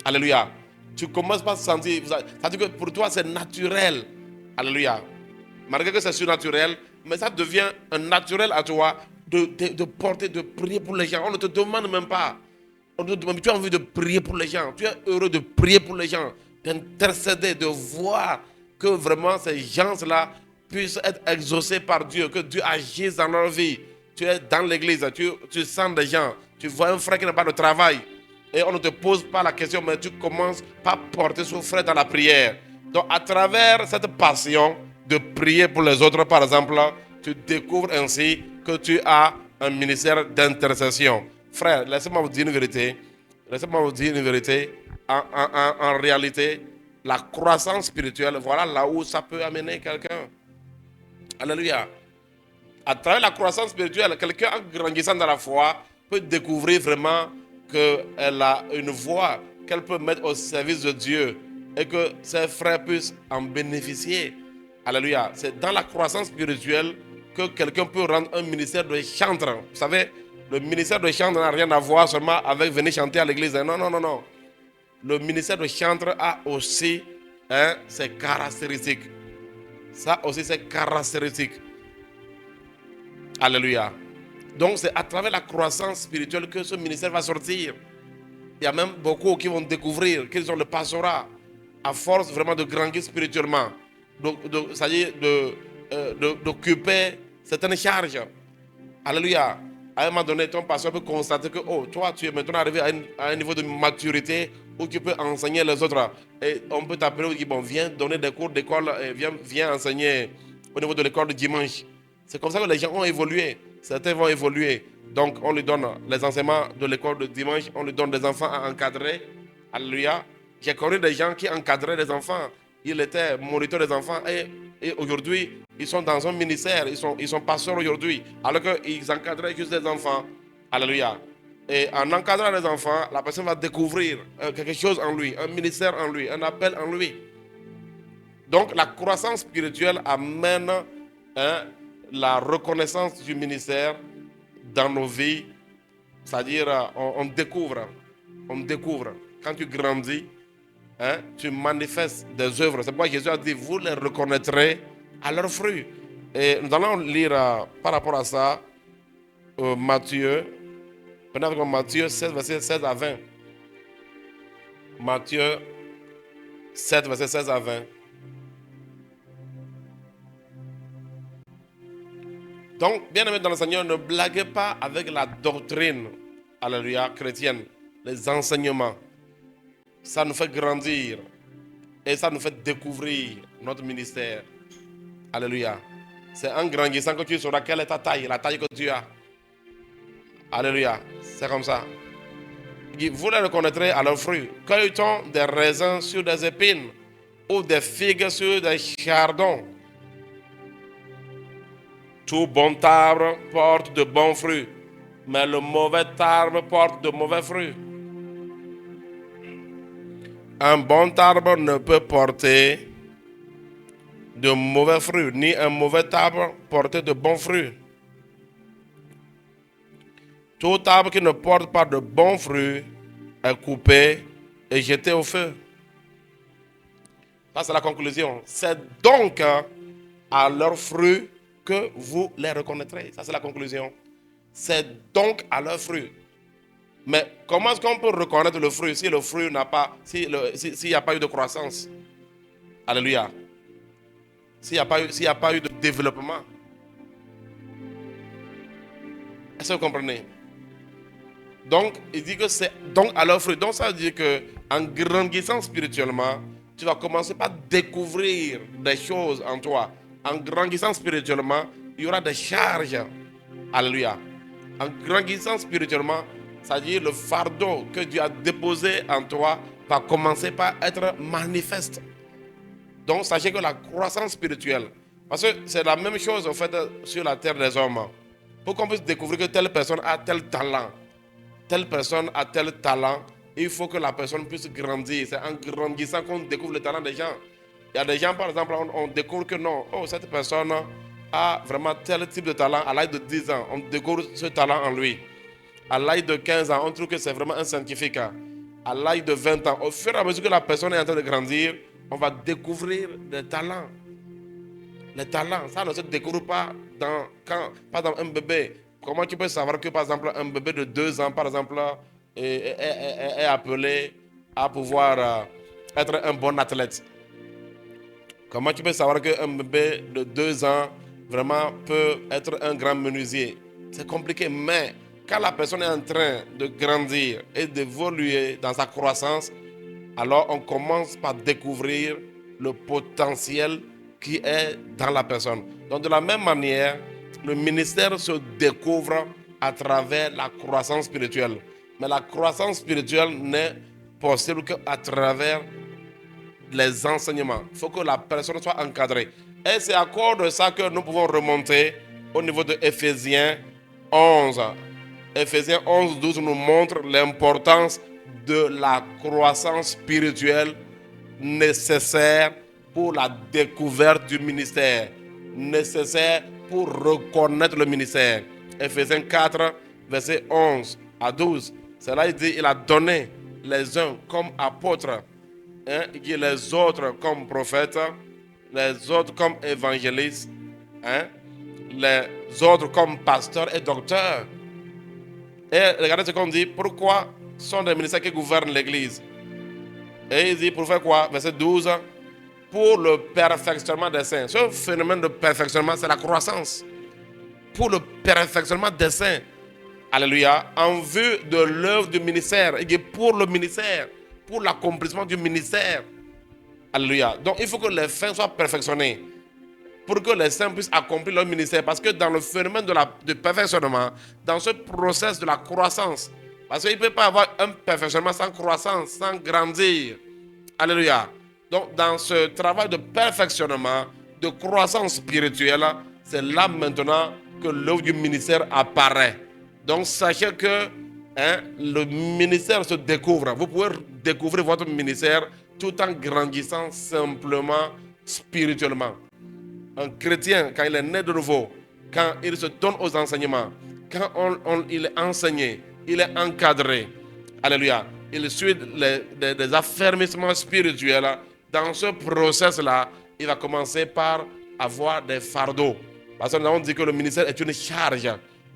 Alléluia. Tu commences par sentir, c'est-à-dire que pour toi c'est naturel. Alléluia. Malgré que c'est surnaturel, mais ça devient un naturel à toi de porter, de prier pour les gens. On ne te demande même pas. On te demande, tu as envie de prier pour les gens. Tu es heureux de prier pour les gens, d'intercéder, de voir que vraiment ces gens-là puissent être exaucés par Dieu, que Dieu agisse dans leur vie. Tu es dans l'église, tu sens des gens, tu vois un frère qui n'a pas de travail et on ne te pose pas la question, mais tu commences par porter son frère dans la prière. Donc à travers cette passion de prier pour les autres, par exemple, tu découvres ainsi que tu as un ministère d'intercession. Frère, laissez-moi vous dire une vérité. Laissez-moi vous dire une vérité. En réalité, la croissance spirituelle, voilà là où ça peut amener quelqu'un. Alléluia. À travers la croissance spirituelle, quelqu'un en grandissant dans la foi peut découvrir vraiment qu'elle a une voie qu'elle peut mettre au service de Dieu et que ses frères puissent en bénéficier. Alléluia. C'est dans la croissance spirituelle que quelqu'un peut rendre un ministère de chantre. Vous savez, le ministère de chantre n'a rien à voir seulement avec venir chanter à l'église. Non, non, non, non. Le ministère de chantre a aussi ses caractéristiques. Ça aussi, c'est caractéristique. Alléluia. Donc c'est à travers la croissance spirituelle que ce ministère va sortir. Il y a même beaucoup qui vont découvrir qu'ils ont le pastorat à force vraiment de grandir spirituellement. C'est-à-dire d'occuper certaines charges. Alléluia. À un moment donné, ton pasteur peut constater que toi, tu es maintenant arrivé à un niveau de maturité où tu peux enseigner les autres. Et on peut t'appeler, on dit, bon, viens donner des cours d'école, viens enseigner au niveau de l'école de dimanche. C'est comme ça que les gens ont évolué. Certains vont évoluer. Donc, on lui donne les enseignements de l'école de dimanche, on lui donne des enfants à encadrer. Alléluia. J'ai connu des gens qui encadraient des enfants. Ils étaient moniteurs des enfants et aujourd'hui, ils sont dans un ministère, ils sont pasteurs aujourd'hui, alors qu'ils encadraient juste des enfants. Alléluia. Et en encadrant les enfants, la personne va découvrir quelque chose en lui, un ministère en lui, un appel en lui. Donc la croissance spirituelle amène la reconnaissance du ministère dans nos vies. C'est-à-dire, on découvre. Quand tu grandis, tu manifestes des œuvres. C'est pourquoi Jésus a dit, vous les reconnaîtrez à leurs fruits. Et nous allons lire par rapport à ça Matthieu, Matthieu 16, verset 16 à 20. Matthieu 7, verset 16 à 20. Donc, bien aimé dans le Seigneur, ne blaguez pas avec la doctrine, alléluia, chrétienne, les enseignements. Ça nous fait grandir et ça nous fait découvrir notre ministère. Alléluia. C'est en grandissant que tu sauras quelle est ta taille, la taille que tu as. Alléluia. C'est comme ça. Vous les reconnaîtrez à leurs fruits. Cueille-t-on des raisins sur des épines ou des figues sur des chardons? Tout bon arbre porte de bons fruits, mais le mauvais arbre porte de mauvais fruits. Un bon arbre ne peut porter de mauvais fruits, ni un mauvais arbre porter de bons fruits. Tout arbre qui ne porte pas de bons fruits est coupé et jeté au feu. Ça, c'est la conclusion. C'est donc à leurs fruits que vous les reconnaîtrez. Ça, c'est la conclusion. C'est donc à leurs fruits. Mais comment est-ce qu'on peut reconnaître le fruit si le fruit n'a pas, s'il n'y a pas eu de croissance? Alléluia. S'il n'y a pas eu de développement. Est-ce que vous comprenez? Donc, il dit que c'est donc à leurs fruits. Donc, ça veut dire qu'en grandissant spirituellement, tu vas commencer par découvrir des choses en toi. En grandissant spirituellement, il y aura des charges. Alléluia. En grandissant spirituellement, c'est-à-dire le fardeau que Dieu a déposé en toi va commencer par être manifeste. Donc, sachez que la croissance spirituelle, parce que c'est la même chose en fait sur la terre des hommes. Pour qu'on puisse découvrir que telle personne a tel talent, telle personne a tel talent, il faut que la personne puisse grandir. C'est en grandissant qu'on découvre le talent des gens. Il y a des gens, par exemple, on découvre que non, cette personne a vraiment tel type de talent à l'âge de 10 ans. On découvre ce talent en lui. À l'âge de 15 ans, on trouve que c'est vraiment un scientifique. À l'âge de 20 ans, au fur et à mesure que la personne est en train de grandir, on va découvrir des talents. Les talents, ça ne se découvre pas par exemple, un bébé. Comment tu peux savoir que, par exemple, un bébé de 2 ans, par exemple, est appelé à pouvoir être un bon athlète? Comment tu peux savoir qu'un bébé de 2 ans vraiment peut être un grand menuisier? C'est compliqué, mais quand la personne est en train de grandir et d'évoluer dans sa croissance, alors on commence par découvrir le potentiel qui est dans la personne. Donc de la même manière, le ministère se découvre à travers la croissance spirituelle. Mais la croissance spirituelle n'est possible qu'à travers les enseignements. Il faut que la personne soit encadrée. Et c'est à cause de ça que nous pouvons remonter au niveau de Éphésiens 11. Éphésiens 11, 12 nous montre l'importance de la croissance spirituelle nécessaire pour la découverte du ministère, nécessaire pour reconnaître le ministère. Éphésiens 4, verset 11 à 12. C'est là il dit, il a donné les uns comme apôtres, les autres comme prophètes, les autres comme évangélistes, ordres comme pasteur et docteur. Et regardez ce qu'on dit. Pourquoi sont des ministères qui gouvernent l'Église? Et il dit pour faire quoi? Verset 12. Pour le perfectionnement des saints. Ce phénomène de perfectionnement, c'est la croissance. Pour le perfectionnement des saints. Alléluia. En vue de l'œuvre du ministère. Et pour le ministère. Pour l'accomplissement du ministère. Alléluia. Donc il faut que les saints soient perfectionnés. Pour que les saints puissent accomplir leur ministère. Parce que dans le phénomène de perfectionnement, dans ce process de la croissance, parce qu'il ne peut pas avoir un perfectionnement sans croissance, sans grandir. Alléluia. Donc dans ce travail de perfectionnement, de croissance spirituelle, c'est là maintenant que l'œuvre du ministère apparaît. Donc sachez que le ministère se découvre. Vous pouvez découvrir votre ministère tout en grandissant simplement spirituellement. Un chrétien, quand il est né de nouveau, quand il se donne aux enseignements, quand il est enseigné, il est encadré, alléluia, il suit des affermissements spirituels. Dans ce process-là, il va commencer par avoir des fardeaux. Parce que nous avons dit que le ministère est une charge.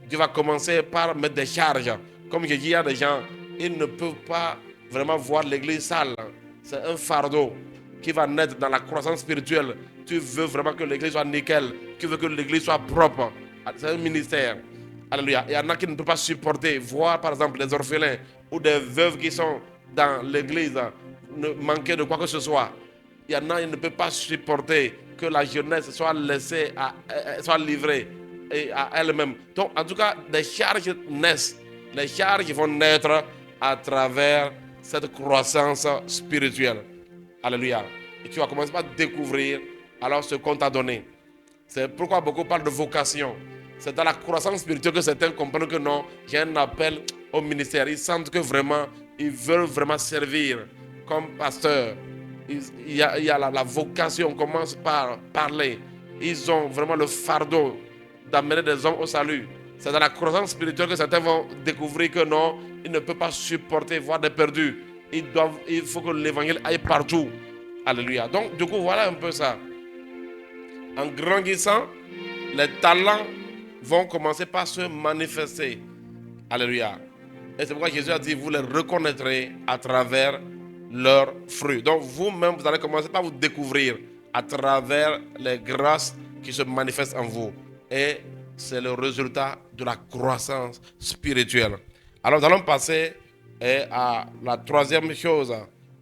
Dieu va commencer par mettre des charges. Comme je dis, il y a des gens, ils ne peuvent pas vraiment voir l'église sale. C'est un fardeau qui va naître dans la croissance spirituelle. Tu veux vraiment que l'église soit nickel. Tu veux que l'église soit propre. C'est un ministère. Alléluia. Il y en a qui ne peuvent pas supporter voir par exemple des orphelins ou des veuves qui sont dans l'église manquer de quoi que ce soit. Il y en a qui ne peuvent pas supporter que la jeunesse soit laissée, soit livrée à elle-même. Donc en tout cas, des charges naissent. Les charges vont naître à travers cette croissance spirituelle. Alléluia. Et tu vas commencer par découvrir alors ce qu'on t'a donné. C'est pourquoi beaucoup parlent de vocation. C'est dans la croissance spirituelle que certains comprennent que non, j'ai un appel au ministère. Ils sentent que vraiment, ils veulent vraiment servir comme pasteur. Il y a la vocation, on commence par parler. Ils ont vraiment le fardeau d'amener des hommes au salut. C'est dans la croissance spirituelle que certains vont découvrir que non, ils ne peuvent pas supporter voir des perdus. Il faut que l'évangile aille partout. Alléluia. Donc, du coup, voilà un peu ça. En grandissant, les talents vont commencer par se manifester. Alléluia. Et c'est pourquoi Jésus a dit, vous les reconnaîtrez à travers leurs fruits. Donc, vous-même, vous allez commencer par vous découvrir à travers les grâces qui se manifestent en vous. Et c'est le résultat de la croissance spirituelle. Alors, nous allons passer à la troisième chose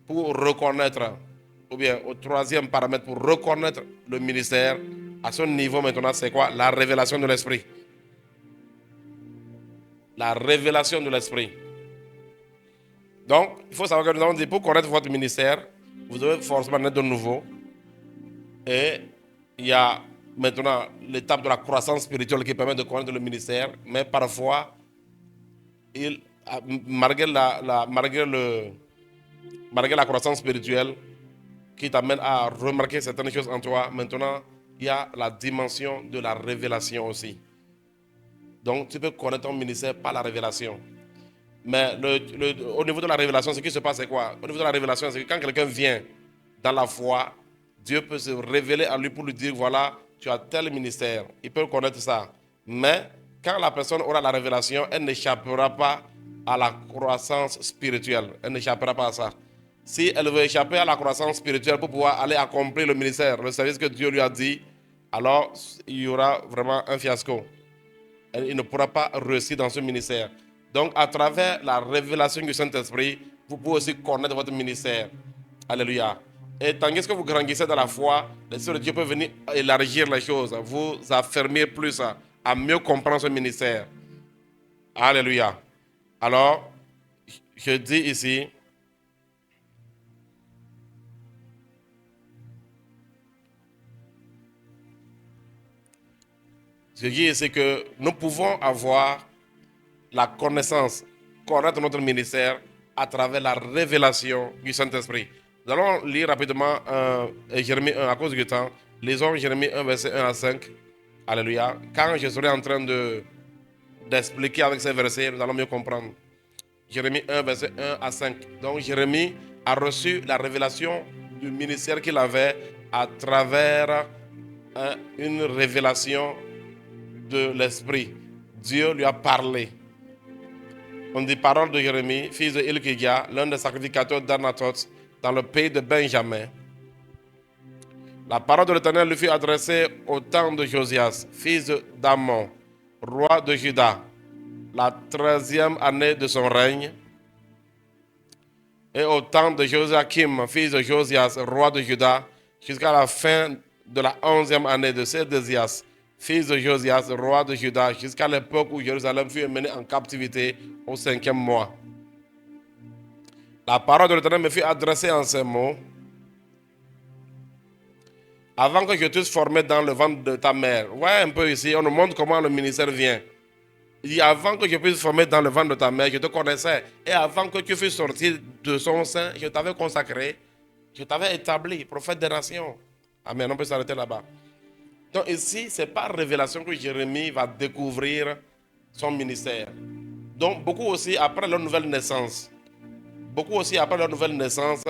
pour reconnaître, ou bien au troisième paramètre pour reconnaître le ministère. À ce niveau maintenant, c'est quoi? La révélation de l'esprit. La révélation de l'esprit. Donc, il faut savoir que nous avons dit, pour connaître votre ministère, vous devez forcément naître de nouveau. Et il y a maintenant l'étape de la croissance spirituelle qui permet de connaître le ministère. Mais parfois, malgré la croissance spirituelle qui t'amène à remarquer certaines choses en toi, maintenant, il y a la dimension de la révélation aussi. Donc, tu peux connaître ton ministère par la révélation. Mais au niveau de la révélation, ce qui se passe, c'est quoi? Au niveau de la révélation, c'est que quand quelqu'un vient dans la foi, Dieu peut se révéler à lui pour lui dire, voilà, tu as tel ministère. Il peut connaître ça. Mais quand la personne aura la révélation, elle n'échappera pas à la croissance spirituelle. Elle n'échappera pas à ça. Si elle veut échapper à la croissance spirituelle pour pouvoir aller accomplir le ministère, le service que Dieu lui a dit, alors il y aura vraiment un fiasco. Il ne pourra pas réussir dans ce ministère. Donc, à travers la révélation du Saint-Esprit, vous pouvez aussi connaître votre ministère. Alléluia. Et tandis que vous grandissez dans la foi, l'Esprit de Dieu peut venir élargir les choses, vous affermir plus, à mieux comprendre ce ministère. Alléluia. Alors, je dis ici, que nous pouvons avoir la connaissance, connaître notre ministère à travers la révélation du Saint-Esprit. Nous allons lire rapidement Jérémie 1 à cause du temps. Lisons Jérémie 1, verset 1 à 5. Alléluia. Quand je serai en train d'expliquer avec ces versets, nous allons mieux comprendre. Jérémie 1, verset 1 à 5. Donc Jérémie a reçu la révélation du ministère qu'il avait à travers une révélation de l'Esprit. Dieu lui a parlé. On dit parole de Jérémie, fils de Hilkiah, l'un des sacrificateurs d'Anatoth, dans le pays de Benjamin. La parole de l'Éternel lui fut adressée au temps de Josias, fils d'Amon, roi de Juda, la 13e année de son règne, et au temps de Joachim, fils de Josias, roi de Juda, jusqu'à la fin de la 11e année de Sédécias, fils de Josias, roi de Juda, jusqu'à l'époque où Jérusalem fut menée en captivité au 5e mois. La parole de l'Éternel me fut adressée en ces mots. Avant que je t'eusse formé dans le ventre de ta mère. Ouais, un peu ici, on nous montre comment le ministère vient. Il dit, avant que je puisse former dans le ventre de ta mère, je te connaissais. Et avant que tu fusses sorti de son sein, je t'avais consacré, je t'avais établi, prophète des nations. Amen, on peut s'arrêter là-bas. Donc ici, c'est par révélation que Jérémie va découvrir son ministère. Donc beaucoup aussi, après leur nouvelle naissance,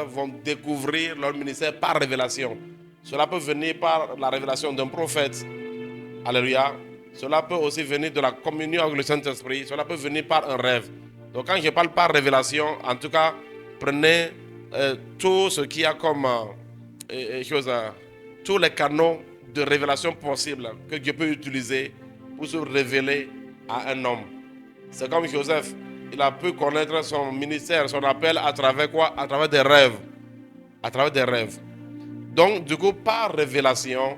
vont découvrir leur ministère par révélation. Cela peut venir par la révélation d'un prophète. Alléluia. Cela peut aussi venir de la communion avec le Saint-Esprit. Cela peut venir par un rêve. Donc quand je parle par révélation, en tout cas, prenez tout ce qu'il y a comme tous les canaux de révélation possibles que Dieu peut utiliser pour se révéler à un homme. C'est comme Joseph. Il a pu connaître son ministère, son appel à travers quoi? À travers des rêves. À travers des rêves. Donc, du coup, par révélation,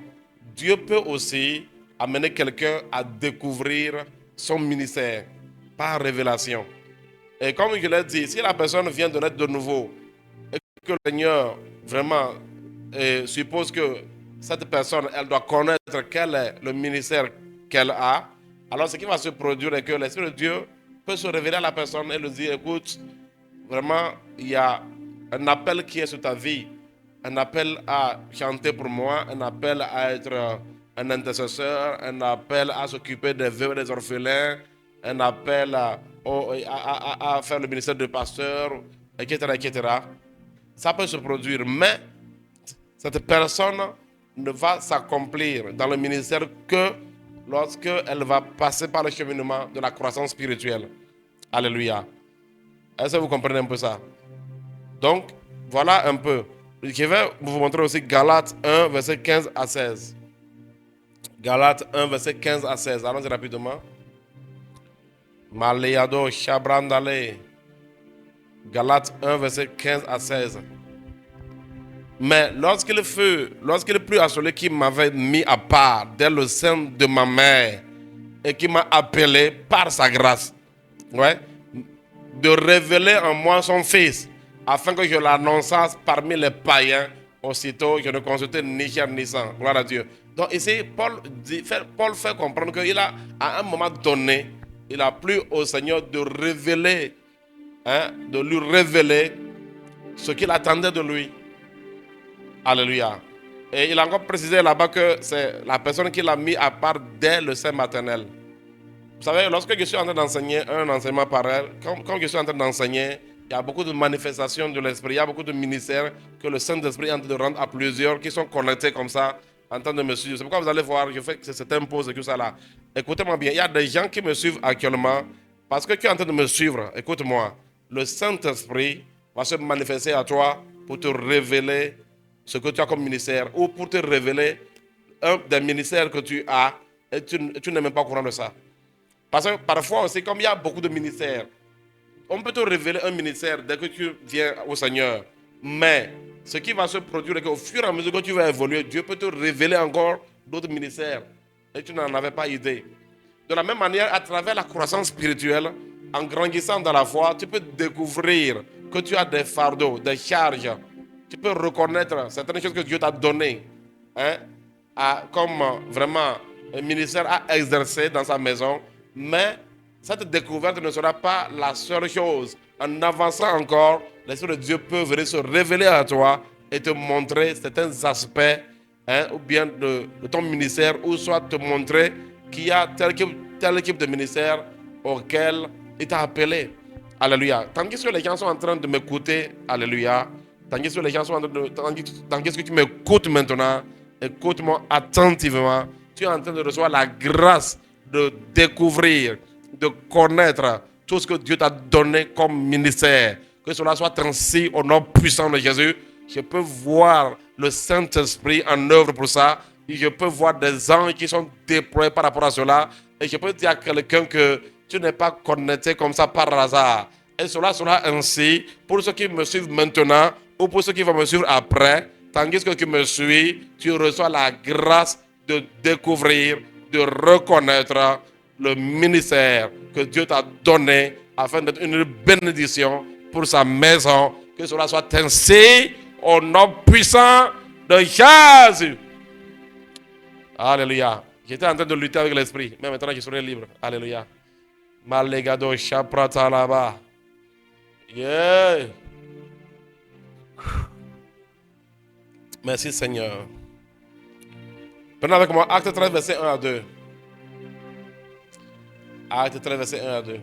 Dieu peut aussi amener quelqu'un à découvrir son ministère par révélation. Et comme je l'ai dit, si la personne vient de naître de nouveau et que le Seigneur vraiment suppose que cette personne, elle doit connaître quel est le ministère qu'elle a, alors ce qui va se produire est que l'Esprit de Dieu peut se révéler à la personne et lui dire, écoute, vraiment, il y a un appel qui est sur ta vie. Un appel à chanter pour moi, un appel à être un intercesseur, un appel à s'occuper des veuves et des orphelins, un appel à faire le ministère de pasteur, etc., etc. Ça peut se produire, mais cette personne ne va s'accomplir dans le ministère que lorsqu'elle va passer par le cheminement de la croissance spirituelle. Alléluia. Est-ce que vous comprenez un peu ça? Donc, voilà un peu. Je vais vous montrer aussi Galates 1, verset 15 à 16. Galates 1, verset 15 à 16. Allons-y rapidement. Maléado Chabrandale. Galates 1, verset 15 à 16. Mais lorsqu'il plut à celui qui m'avait mis à part dès le sein de ma mère et qui m'a appelé par sa grâce, de révéler en moi son Fils, afin que je l'annonçasse parmi les païens, aussitôt je ne consultais ni chair ni sang. Gloire à Dieu. Donc ici, Paul fait comprendre qu'il a, à un moment donné, il a plu au Seigneur de révéler, de lui révéler ce qu'il attendait de lui. Alléluia. Et il a encore précisé là-bas que c'est la personne qui l'a mis à part dès le sein maternel. Vous savez, lorsque je suis en train d'enseigner un enseignement pareil, quand je suis en train d'enseigner, il y a beaucoup de manifestations de l'Esprit, il y a beaucoup de ministères que le Saint-Esprit est en train de rendre à plusieurs qui sont connectés comme ça, en train de me suivre. C'est pourquoi vous allez voir, je fais que c'est un pause et tout ça là. Écoutez-moi bien, il y a des gens qui me suivent actuellement parce que tu es en train de me suivre. Écoute-moi, le Saint-Esprit va se manifester à toi pour te révéler ce que tu as comme ministère ou pour te révéler un des ministères que tu as et tu n'es même pas au courant de ça. Parce que parfois aussi, comme il y a beaucoup de ministères, on peut te révéler un ministère dès que tu viens au Seigneur. Mais ce qui va se produire est qu'au fur et à mesure que tu vas évoluer, Dieu peut te révéler encore d'autres ministères. Et tu n'en avais pas idée. De la même manière, à travers la croissance spirituelle, en grandissant dans la foi, tu peux découvrir que tu as des fardeaux, des charges. Tu peux reconnaître certaines choses que Dieu t'a données, comme vraiment un ministère à exercer dans sa maison. Mais cette découverte ne sera pas la seule chose. En avançant encore, l'Esprit de Dieu peut venir se révéler à toi et te montrer certains aspects ou bien de ton ministère, ou soit te montrer qu'il y a tel équipe de ministère auquel il t'a appelé. Alléluia. Tandis que les gens sont en train de m'écouter, alléluia. Tandis que les gens sont en train de... Tandis que tu m'écoutes maintenant, écoute-moi attentivement. Tu es en train de recevoir la grâce de découvrir, de connaître tout ce que Dieu t'a donné comme ministère. Que cela soit ainsi au nom puissant de Jésus. Je peux voir le Saint-Esprit en œuvre pour ça. Et je peux voir des anges qui sont déployés par rapport à cela. Et je peux dire à quelqu'un que tu n'es pas connecté comme ça par hasard. Et cela sera ainsi pour ceux qui me suivent maintenant ou pour ceux qui vont me suivre après. Tandis que tu me suis, tu reçois la grâce de découvrir, de reconnaître le ministère que Dieu t'a donné afin d'être une bénédiction pour sa maison. Que cela soit ainsi au nom puissant de Jésus. Alléluia. J'étais en train de lutter avec l'esprit, mais maintenant je serai libre. Alléluia. Malegado chaprata là-bas. Yeah. Merci Seigneur. Prenez avec moi Acte 13, verset 1 à 2. Acte 13, verset 1 à 2.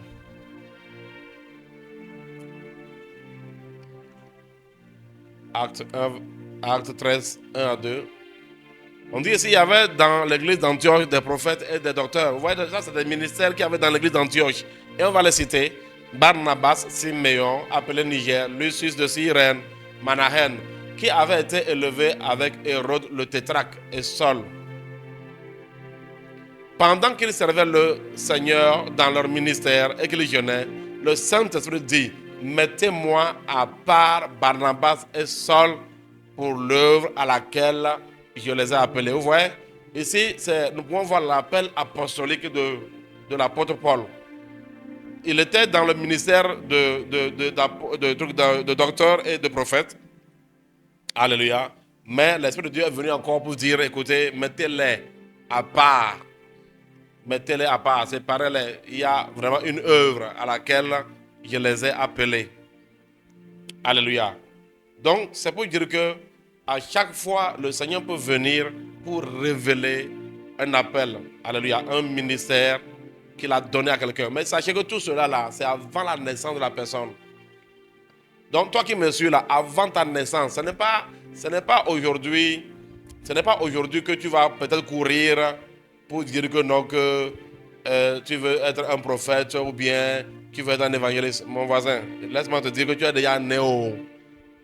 Acte 13, 1 à 2. On dit ici, il y avait dans l'église d'Antioche des prophètes et des docteurs. Vous voyez, ça c'est des ministères qu'il y avait dans l'église d'Antioche. Et on va les citer. Barnabas, Siméon, appelé Niger, Lucius de Cyrène, Manahen, qui avait été élevé avec Hérode le tétrarque et Saul. Pendant qu'ils servaient le Seigneur dans leur ministère et qu'ils jeûnaient, le Saint-Esprit dit, mettez-moi à part Barnabas et Saul pour l'œuvre à laquelle je les ai appelés. Vous voyez, ici, nous pouvons voir l'appel apostolique de l'apôtre Paul. Il était dans le ministère de docteur et de prophète. Alléluia. Mais l'Esprit de Dieu est venu encore pour dire, écoutez, mettez-les à part. Mettez-les à part, séparez-les. Il y a vraiment une œuvre à laquelle je les ai appelés. Alléluia. Donc, c'est pour dire que à chaque fois, le Seigneur peut venir pour révéler un appel. Alléluia. Un ministère qu'il a donné à quelqu'un. Mais sachez que tout cela là, c'est avant la naissance de la personne. Donc, toi qui me suis là, avant ta naissance, ce n'est pas aujourd'hui que tu vas peut-être courir pour dire que non, que tu veux être un prophète ou bien tu veux être un évangéliste. Mon voisin, laisse-moi te dire que tu es déjà né au...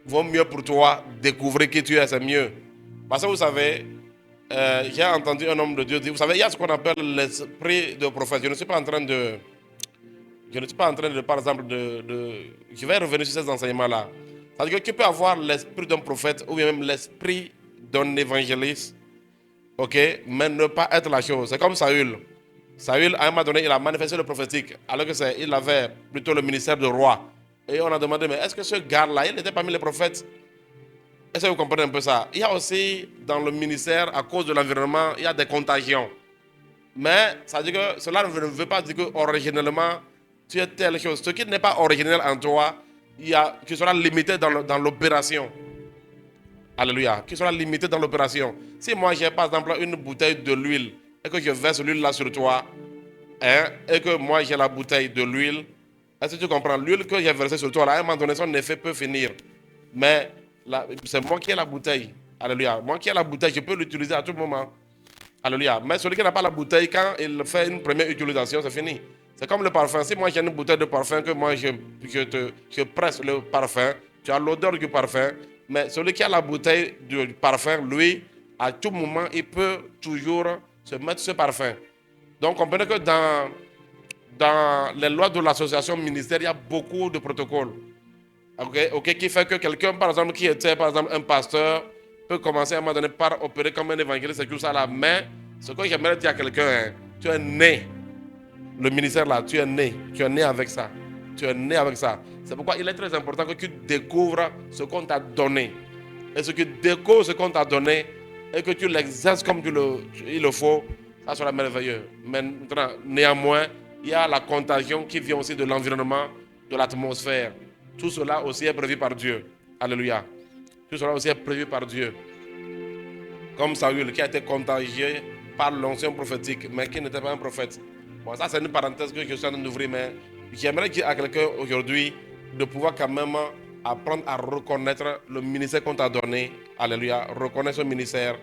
Vaut mieux pour toi découvrir qui tu es, c'est mieux. Parce que vous savez, j'ai entendu un homme de Dieu dire, vous savez, il y a ce qu'on appelle l'esprit de prophète. Je ne suis pas en train de, par exemple, je vais revenir sur ces enseignements-là. C'est-à-dire que tu peux avoir l'esprit d'un prophète ou bien même l'esprit d'un évangéliste, ok, mais ne pas être la chose. C'est comme Saül. Saül, à un moment donné, il a manifesté le prophétique, alors qu'il avait plutôt le ministère de roi. Et on a demandé, mais est-ce que ce gars-là, il était parmi les prophètes? Est-ce que vous comprenez un peu ça? Il y a aussi, dans le ministère, à cause de l'environnement, il y a des contagions. Mais ça veut dire que cela ne veut pas dire que originellement, tu es telle chose. Ce qui n'est pas originel en toi, tu seras limité dans l'opération. Alléluia. Qui sera limité dans l'opération. Si moi, j'ai par exemple une bouteille de l'huile et que je verse l'huile là sur toi, hein, et que moi, j'ai la bouteille de l'huile, est-ce que tu comprends? L'huile que j'ai versée sur toi, là, à un moment donné, son effet peut finir. Mais c'est moi qui ai la bouteille. Alléluia. Moi qui ai la bouteille, je peux l'utiliser à tout moment. Alléluia. Mais celui qui n'a pas la bouteille, quand il fait une première utilisation, c'est fini. C'est comme le parfum. Si moi j'ai une bouteille de parfum, que moi je presse le parfum, tu as l'odeur du parfum. Mais celui qui a la bouteille de parfum, lui, à tout moment, il peut toujours se mettre ce parfum. Donc, comprenez que dans les lois de l'association ministère, il y a beaucoup de protocoles. Ok, qui fait que quelqu'un, par exemple, qui était, par exemple, un pasteur, peut commencer à un moment donné par opérer comme un évangéliste et tout ça là. Mais ce que j'aimerais dire à quelqu'un, hein, tu es né. Le ministère là, tu es né avec ça. Tu es né avec ça. C'est pourquoi il est très important que tu découvres ce qu'on t'a donné. Et ce que tu découvres ce qu'on t'a donné et que tu l'exerces comme il le faut, ça sera merveilleux. Maintenant, néanmoins, il y a la contagion qui vient aussi de l'environnement, de l'atmosphère. Tout cela aussi est prévu par Dieu. Alléluia. Tout cela aussi est prévu par Dieu. Comme Saül qui a été contagié par l'onction prophétique, mais qui n'était pas un prophète. Bon, ça c'est une parenthèse que je suis en train d'ouvrir, mais j'aimerais dire à quelqu'un aujourd'hui de pouvoir quand même apprendre à reconnaître le ministère qu'on t'a donné. Alléluia. Reconnaître ce ministère.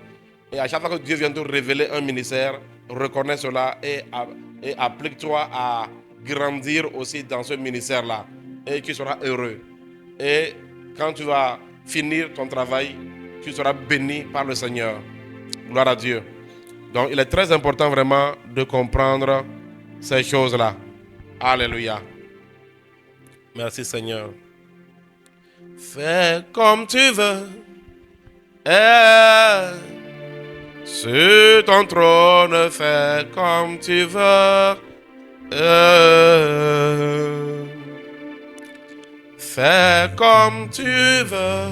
Et à chaque fois que Dieu vient te révéler un ministère, reconnais cela et et applique-toi à grandir aussi dans ce ministère-là et tu seras heureux. Et quand tu vas finir ton travail, tu seras béni par le Seigneur. Gloire à Dieu. Donc, il est très important vraiment de comprendre ces choses-là. Alléluia. Merci Seigneur. Fais comme tu veux. Sur ton trône, fais comme tu veux. Fais comme tu veux.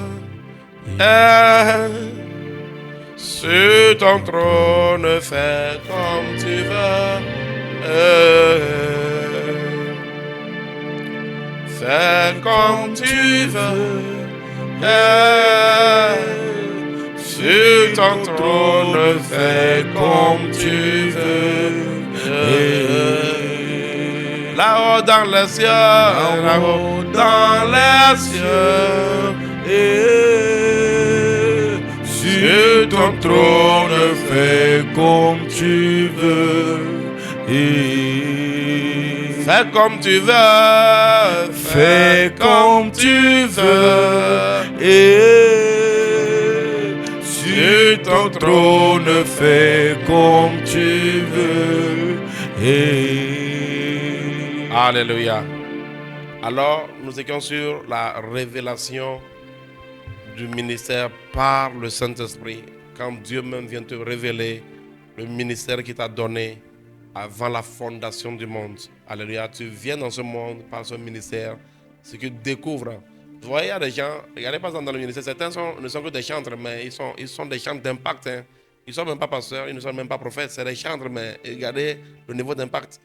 Sur ton trône, fais comme tu veux. Fais comme tu veux. Sur ton trône, fais comme tu veux. Là-haut dans les cieux, là-haut dans les cieux. Sur ton trône, fais comme tu veux. Fais comme tu veux. Fais comme tu veux. Sur ton trône, fais comme tu veux. Alléluia. Alors, nous étions sur la révélation du ministère par le Saint-Esprit. Quand Dieu même vient te révéler le ministère qu'il t'a donné avant la fondation du monde. Alléluia. Tu viens dans ce monde par ce ministère. Ce que tu découvres. Vous voyez, il y a des gens, regardez par exemple dans le ministère, certains ne sont que des chantres, mais ils sont des chantres d'impact. Hein. Ils ne sont même pas pasteurs, ils ne sont même pas prophètes, c'est des chantres, mais regardez le niveau d'impact.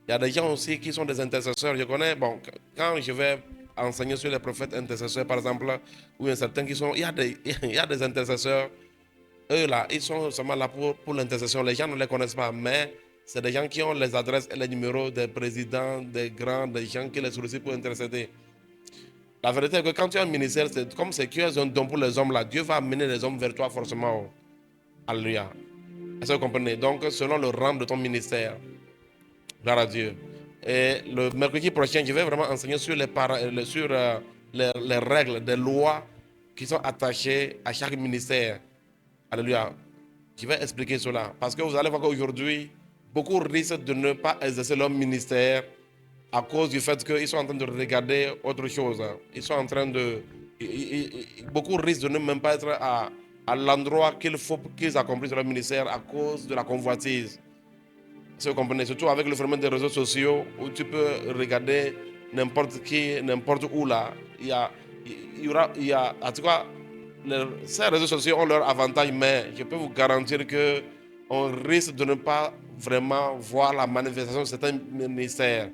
Il y a des gens aussi qui sont des intercesseurs. Je connais, bon, quand je vais enseigner sur les prophètes intercesseurs, par exemple, ou certains qui sont, il y a des intercesseurs, eux là, ils sont seulement là pour l'intercession. Les gens ne les connaissent pas, mais c'est des gens qui ont les adresses et les numéros des présidents, des grands, des gens qui les sollicitent pour intercéder. La vérité est que quand tu as un ministère, c'est comme si tu as un don pour les hommes là, Dieu va amener les hommes vers toi forcément. Alléluia. Est-ce que vous comprenez? Donc, selon le rang de ton ministère. Gloire à Dieu. Et le mercredi prochain, je vais vraiment enseigner sur les règles, des lois qui sont attachées à chaque ministère. Alléluia. Je vais expliquer cela. Parce que vous allez voir qu'aujourd'hui, beaucoup risquent de ne pas exercer leur ministère à cause du fait qu'ils sont en train de regarder autre chose. Ils sont en train de... Beaucoup risquent de ne même pas être à l'endroit qu'il faut qu'ils accomplissent leur ministère à cause de la convoitise. Si vous comprenez, surtout avec le phénomène des réseaux sociaux où tu peux regarder n'importe qui, n'importe où là. Il y a, en tout cas, ces réseaux sociaux ont leur avantage, mais je peux vous garantir qu'on risque de ne pas vraiment voir la manifestation de certains ministères.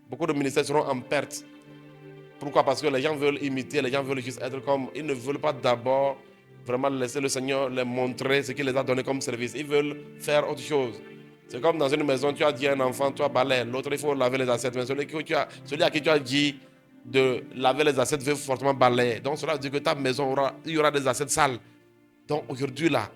Beaucoup de ministères seront en perte. Pourquoi? Parce que les gens veulent imiter, les gens veulent juste être comme, ils ne veulent pas d'abord vraiment laisser le Seigneur les montrer ce qu'il les a donné comme service. Ils veulent faire autre chose. C'est comme dans une maison, tu as dit à un enfant, toi balai, l'autre il faut laver les assiettes. Mais celui à qui tu as dit de laver les assiettes veut fortement balayer. Donc cela veut dire que ta maison, il y aura des assiettes sales. Donc aujourd'hui là,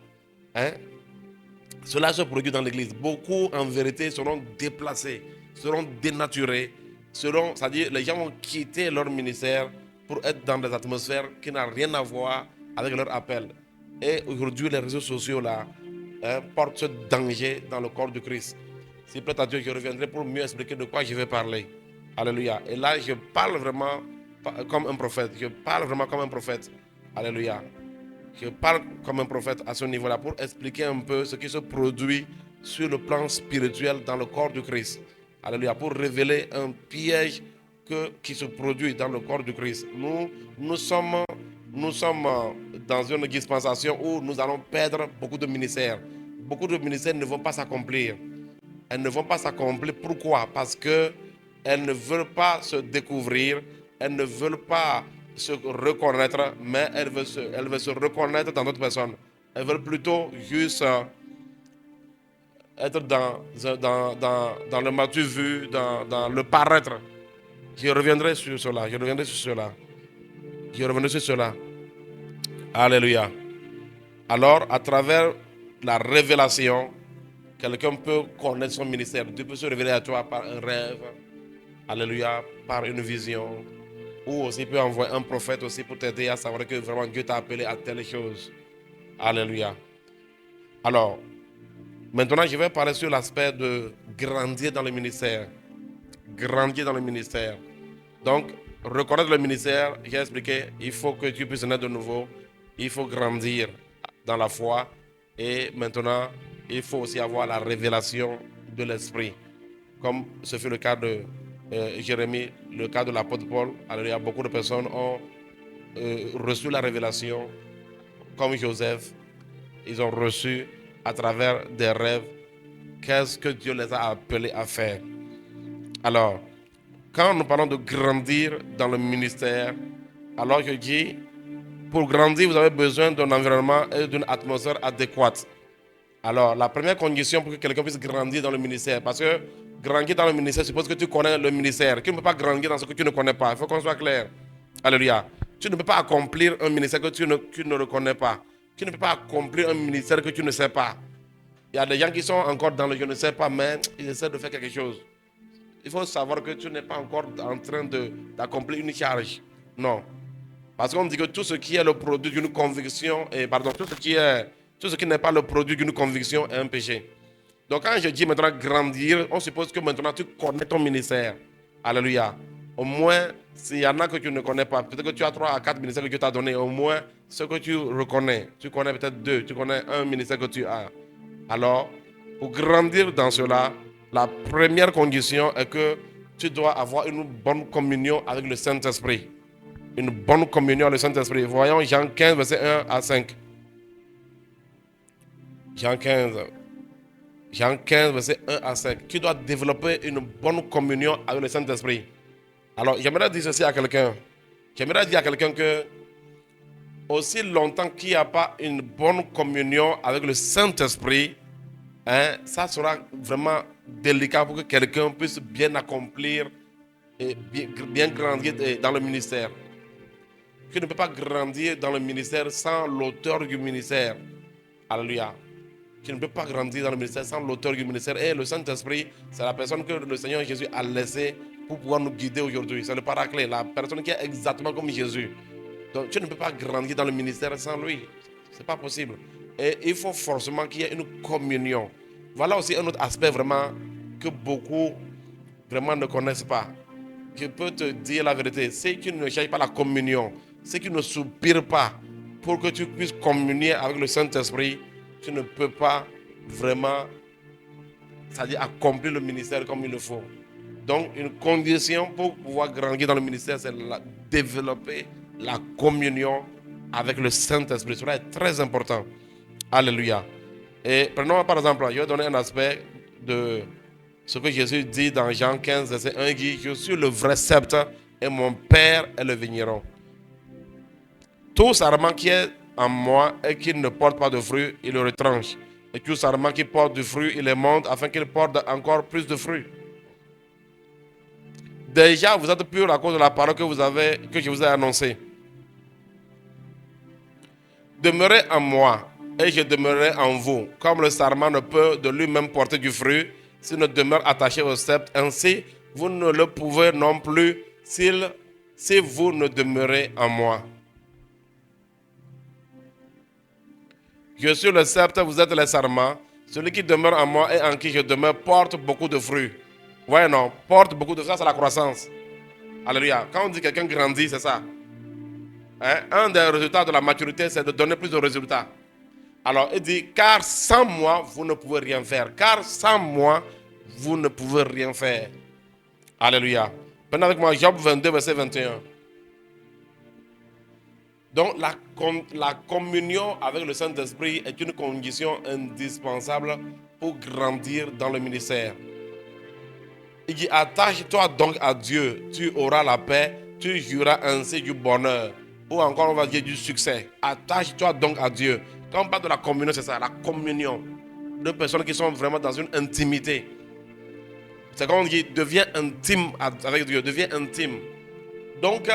cela se produit dans l'église. Beaucoup en vérité seront déplacés, seront dénaturés, c'est-à-dire les gens vont quitter leur ministère pour être dans des atmosphères qui n'ont rien à voir avec leur appel. Et aujourd'hui les réseaux sociaux là, porte ce danger dans le corps du Christ. S'il plaît à Dieu, je reviendrai pour mieux expliquer de quoi je vais parler. Alléluia. Et là, je parle vraiment comme un prophète. Je parle vraiment comme un prophète. Alléluia. Je parle comme un prophète à ce niveau-là pour expliquer un peu ce qui se produit sur le plan spirituel dans le corps du Christ. Alléluia. Pour révéler un piège qui se produit dans le corps du Christ. Nous sommes dans une dispensation où nous allons perdre beaucoup de ministères. Beaucoup de ministères ne vont pas s'accomplir. Elles ne vont pas s'accomplir. Pourquoi? Parce qu'elles ne veulent pas se découvrir, elles ne veulent pas se reconnaître, mais elles veulent se reconnaître dans d'autres personnes. Elles veulent plutôt juste être dans le matu vu, dans le paraître. Je reviendrai sur cela. Je reviendrai sur cela. Alléluia. Alors, à travers la révélation, quelqu'un peut connaître son ministère. Dieu peut se révéler à toi par un rêve. Alléluia, par une vision. Ou aussi peut envoyer un prophète aussi pour t'aider à savoir que vraiment Dieu t'a appelé à telle chose. Alléluia. Alors, maintenant je vais parler sur l'aspect de grandir dans le ministère. Grandir dans le ministère. Donc, reconnaître le ministère, j'ai expliqué, il faut que tu puisses naître de nouveau. Il faut grandir dans la foi. Et maintenant, il faut aussi avoir la révélation de l'esprit. Comme ce fut le cas de Jérémie, le cas de l'apôtre Paul. Alors, il y a beaucoup de personnes ont reçu la révélation, comme Joseph. Ils ont reçu à travers des rêves qu'est-ce que Dieu les a appelés à faire. Alors, quand nous parlons de grandir dans le ministère, alors je dis, pour grandir, vous avez besoin d'un environnement et d'une atmosphère adéquate. Alors, la première condition pour que quelqu'un puisse grandir dans le ministère, parce que grandir dans le ministère suppose que tu connais le ministère. Tu ne peux pas grandir dans ce que tu ne connais pas. Il faut qu'on soit clair. Alléluia. Tu ne peux pas accomplir un ministère que tu ne reconnais pas. Tu ne peux pas accomplir un ministère que tu ne sais pas. Il y a des gens qui sont encore dans le je ne sais pas, mais ils essaient de faire quelque chose. Il faut savoir que tu n'es pas encore en train d'accomplir une charge. Non. Parce qu'on dit que tout ce qui est le produit d'une conviction, tout ce qui n'est pas le produit d'une conviction est un péché. Donc quand je dis maintenant grandir, on suppose que maintenant tu connais ton ministère. Alléluia. Au moins, s'il y en a que tu ne connais pas, peut-être que tu as 3 à 4 ministères que Dieu t'a donné, au moins ce que tu reconnais. Tu connais peut-être 2, tu connais un ministère que tu as. Alors, pour grandir dans cela, la première condition est que tu dois avoir une bonne communion avec le Saint-Esprit. Une bonne communion avec le Saint-Esprit. Voyons Jean 15, verset 1 à 5. Jean 15, verset 1 à 5. Tu dois développer une bonne communion avec le Saint-Esprit. Alors, j'aimerais dire ceci à quelqu'un. J'aimerais dire à quelqu'un que aussi longtemps qu'il n'y a pas une bonne communion avec le Saint-Esprit, ça sera vraiment délicat pour que quelqu'un puisse bien accomplir et bien grandir dans le ministère. Tu ne peux pas grandir dans le ministère sans l'auteur du ministère. Alléluia. Tu ne peux pas grandir dans le ministère sans l'auteur du ministère. Et le Saint-Esprit, c'est la personne que le Seigneur Jésus a laissée pour pouvoir nous guider aujourd'hui. C'est le paraclet, la personne qui est exactement comme Jésus. Donc tu ne peux pas grandir dans le ministère sans lui. Ce n'est pas possible. Et il faut forcément qu'il y ait une communion. Voilà aussi un autre aspect vraiment que beaucoup vraiment ne connaissent pas. Je peux te dire la vérité. Si tu ne cherches pas la communion, si tu ne soupires pas pour que tu puisses communier avec le Saint-Esprit, tu ne peux pas vraiment, c'est-à-dire accomplir le ministère comme il le faut. Donc, une condition pour pouvoir grandir dans le ministère, c'est développer la communion avec le Saint-Esprit. Cela est très important. Alléluia. Et prenons par exemple, je vais donner un aspect de ce que Jésus dit dans Jean 15, verset 1, il dit, je suis le vrai sceptre et mon Père est le vigneron. Tout sarment qui est en moi et qui ne porte pas de fruits, il le retranche. Et tout sarment qui porte du fruit, il les monte afin qu'il porte encore plus de fruits. Déjà, vous êtes purs à cause de la parole que je vous ai annoncée. Demeurez en moi et je demeurerai en vous. Comme le sarment ne peut de lui-même porter du fruit s'il ne demeure attaché au sceptre, ainsi vous ne le pouvez non plus si vous ne demeurez en moi. Je suis le sceptre, vous êtes les sarments. Celui qui demeure en moi et en qui je demeure porte beaucoup de fruits. Ouais, non, porte beaucoup de fruits, ça c'est la croissance. Alléluia. Quand on dit quelqu'un grandit, c'est ça. Un des résultats de la maturité, c'est de donner plus de résultats. Alors, il dit, car sans moi, vous ne pouvez rien faire. Car sans moi, vous ne pouvez rien faire. Alléluia. Prenez avec moi Job 22, verset 21. Donc, la communion avec le Saint-Esprit est une condition indispensable pour grandir dans le ministère. Il dit, attache-toi donc à Dieu, tu auras la paix, tu jouiras ainsi du bonheur. Ou encore, on va dire du succès. Attache-toi donc à Dieu. Quand on parle de la communion, c'est ça, la communion. Deux personnes qui sont vraiment dans une intimité. C'est quand on dit, deviens intime avec Dieu, deviens intime. Donc,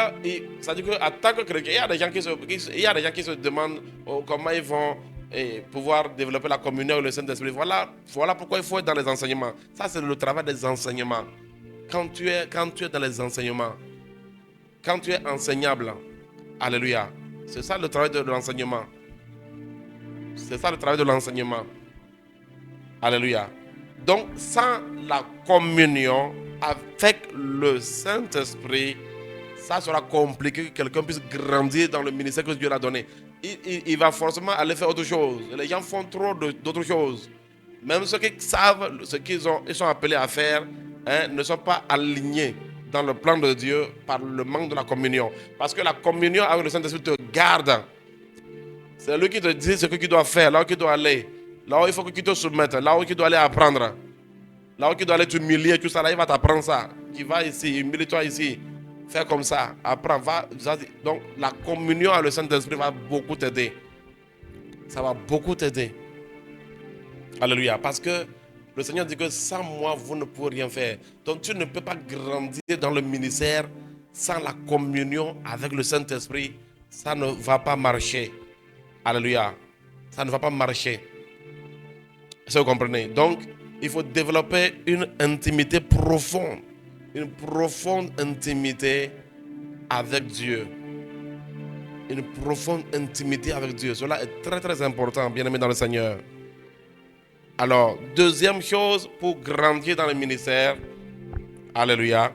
ça dit qu'en tant que chrétien, il y a des gens qui se demandent comment ils vont et pouvoir développer la communion avec le Saint-Esprit. Voilà pourquoi il faut être dans les enseignements. Ça, c'est le travail des enseignements. Quand tu es dans les enseignements, quand tu es enseignable, alléluia, c'est ça le travail de l'enseignement. C'est ça le travail de l'enseignement. Alléluia. Donc, sans la communion avec le Saint-Esprit, ça sera compliqué que quelqu'un puisse grandir dans le ministère que Dieu l'a donné. Il va forcément aller faire autre chose. Les gens font trop d'autres choses. Même ceux qui savent ce qu'ils sont appelés à faire, ne sont pas alignés dans le plan de Dieu par le manque de la communion. Parce que la communion avec le Saint-Esprit te garde. C'est lui qui te dit ce que tu dois faire, là où tu dois aller, là où il faut que tu te soumettes, là où tu dois aller apprendre, là où tu dois aller t'humilier, tout ça, là il va t'apprendre ça. Tu vas ici, humilie-toi ici, fais comme ça, apprends, va. Donc la communion avec le Saint-Esprit va beaucoup t'aider. Ça va beaucoup t'aider. Alléluia. Parce que le Seigneur dit que sans moi, vous ne pouvez rien faire. Donc tu ne peux pas grandir dans le ministère sans la communion avec le Saint-Esprit. Ça ne va pas marcher. Alléluia. Ça ne va pas marcher. Est-ce que vous comprenez? Donc, il faut développer une intimité profonde. Une profonde intimité avec Dieu. Une profonde intimité avec Dieu. Cela est très très important, bien-aimés dans le Seigneur. Alors, deuxième chose pour grandir dans le ministère. Alléluia.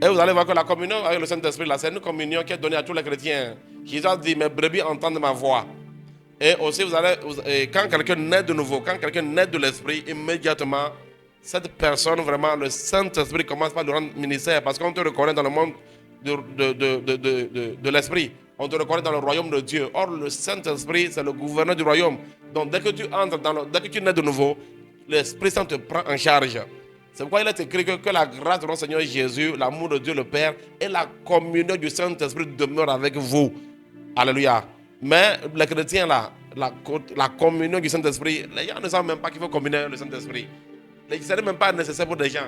Et vous allez voir que la communion avec le Saint-Esprit, là, c'est une communion qui est donnée à tous les chrétiens. Jésus a dit, mes brebis entendent ma voix. Et aussi, quand quelqu'un naît de nouveau, quand quelqu'un naît de l'Esprit, immédiatement, cette personne, vraiment, le Saint-Esprit commence par le rendre ministère. Parce qu'on te reconnaît dans le monde de l'Esprit. On te reconnaît dans le royaume de Dieu. Or, le Saint-Esprit, c'est le gouverneur du royaume. Donc, dès que tu entres, dès que tu nais de nouveau, l'Esprit Saint te prend en charge. C'est pourquoi il est écrit que la grâce de notre Seigneur Jésus, l'amour de Dieu le Père et la communion du Saint-Esprit demeurent avec vous. Alléluia. Mais les chrétiens, là, la communion du Saint-Esprit, les gens ne savent même pas qu'il faut communier avec le Saint-Esprit. Ce n'est même pas nécessaire pour des gens.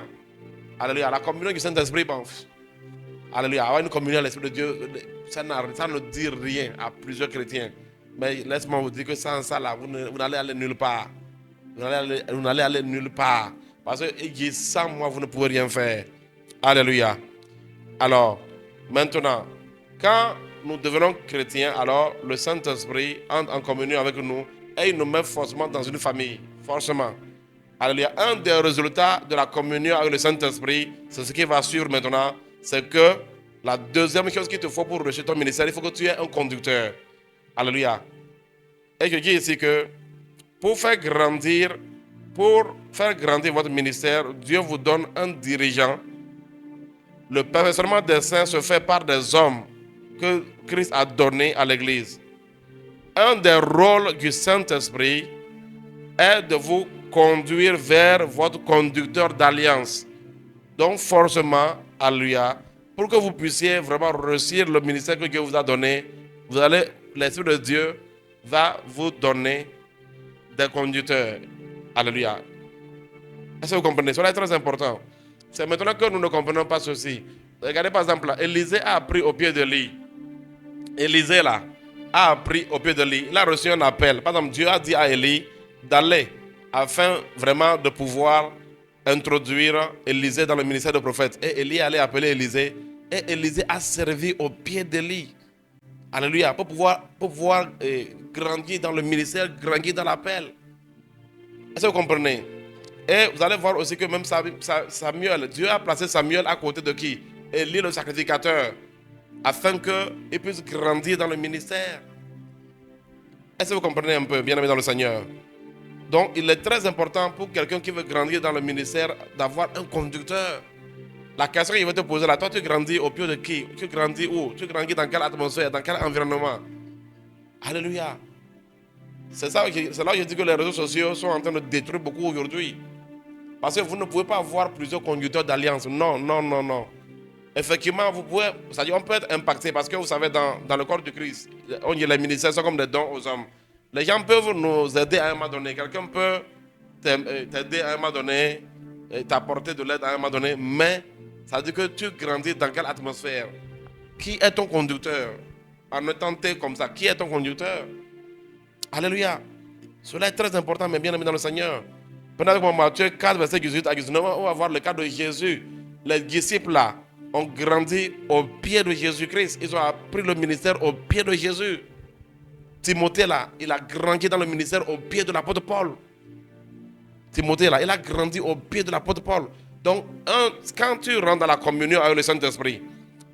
Alléluia. La communion du Saint-Esprit, bon, alléluia. Avoir une communion avec l'Esprit de Dieu, ça ne dit rien à plusieurs chrétiens. Mais laisse-moi vous dire que sans ça, là, vous n'allez aller nulle part. Vous n'allez aller nulle part. Parce que sans moi, vous ne pouvez rien faire. Alléluia. Alors, maintenant, quand nous devenons chrétiens, alors le Saint-Esprit entre en communion avec nous et il nous met forcément dans une famille. Forcément. Alléluia. Un des résultats de la communion avec le Saint-Esprit, c'est ce qui va suivre maintenant, c'est que la deuxième chose qu'il te faut pour réussir ton ministère, il faut que tu aies un conducteur. Alléluia. Et je dis ici que pour faire grandir votre ministère, Dieu vous donne un dirigeant. Le perfectionnement des saints se fait par des hommes que Christ a donnés à l'Église. Un des rôles du Saint-Esprit est de vous conduire vers votre conducteur d'alliance. Donc forcément, alléluia, pour que vous puissiez vraiment réussir le ministère que Dieu vous a donné, l'Esprit de Dieu va vous donner des conducteurs. Alléluia. Est-ce que vous comprenez? Cela est très important. C'est maintenant que nous ne comprenons pas ceci. Regardez par exemple, Élisée a appris au pied de lit. Élisée là, a appris au pied de lit. Il a reçu un appel. Par exemple, Dieu a dit à Élie d'aller afin vraiment de pouvoir introduire Élisée dans le ministère de prophète. Et Élie allait appeler Élisée. Et Élisée a servi au pied de lit. Alléluia. Pour pouvoir grandir dans le ministère, grandir dans l'appel. Est-ce que vous comprenez? Et vous allez voir aussi que même Samuel, Dieu a placé Samuel à côté de qui? Élie le sacrificateur, afin qu'il puisse grandir dans le ministère. Est-ce que vous comprenez un peu, bien-aimé dans le Seigneur? Donc, il est très important pour quelqu'un qui veut grandir dans le ministère d'avoir un conducteur. La question qu'il va te poser là, toi tu grandis au pied de qui? Tu grandis où? Tu grandis dans quelle atmosphère? Dans quel environnement? Alléluia. C'est là que je dis que les réseaux sociaux sont en train de détruire beaucoup aujourd'hui. Parce que vous ne pouvez pas avoir plusieurs conducteurs d'alliance. Non, non, non, non. Effectivement, on peut être impacté parce que vous savez, dans le corps du Christ, les ministères sont comme des dons aux hommes. Les gens peuvent nous aider à un moment donné. Quelqu'un peut t'aider à un moment donné, t'apporter de l'aide à un moment donné, mais ça veut dire que tu grandis dans quelle atmosphère? Qui est ton conducteur? En étant comme ça, qui est ton conducteur? Alléluia. Cela est très important, mes bien-aimés dans le Seigneur. Pendant que Matthieu 4, verset 18 à 19, on va voir le cas de Jésus. Les disciples là ont grandi au pied de Jésus-Christ. Ils ont appris le ministère au pied de Jésus. Timothée là, il a grandi dans le ministère au pied de l'apôtre Paul. Timothée là, il a grandi au pied de l'apôtre Paul. Donc, quand tu rentres dans la communion avec le Saint-Esprit,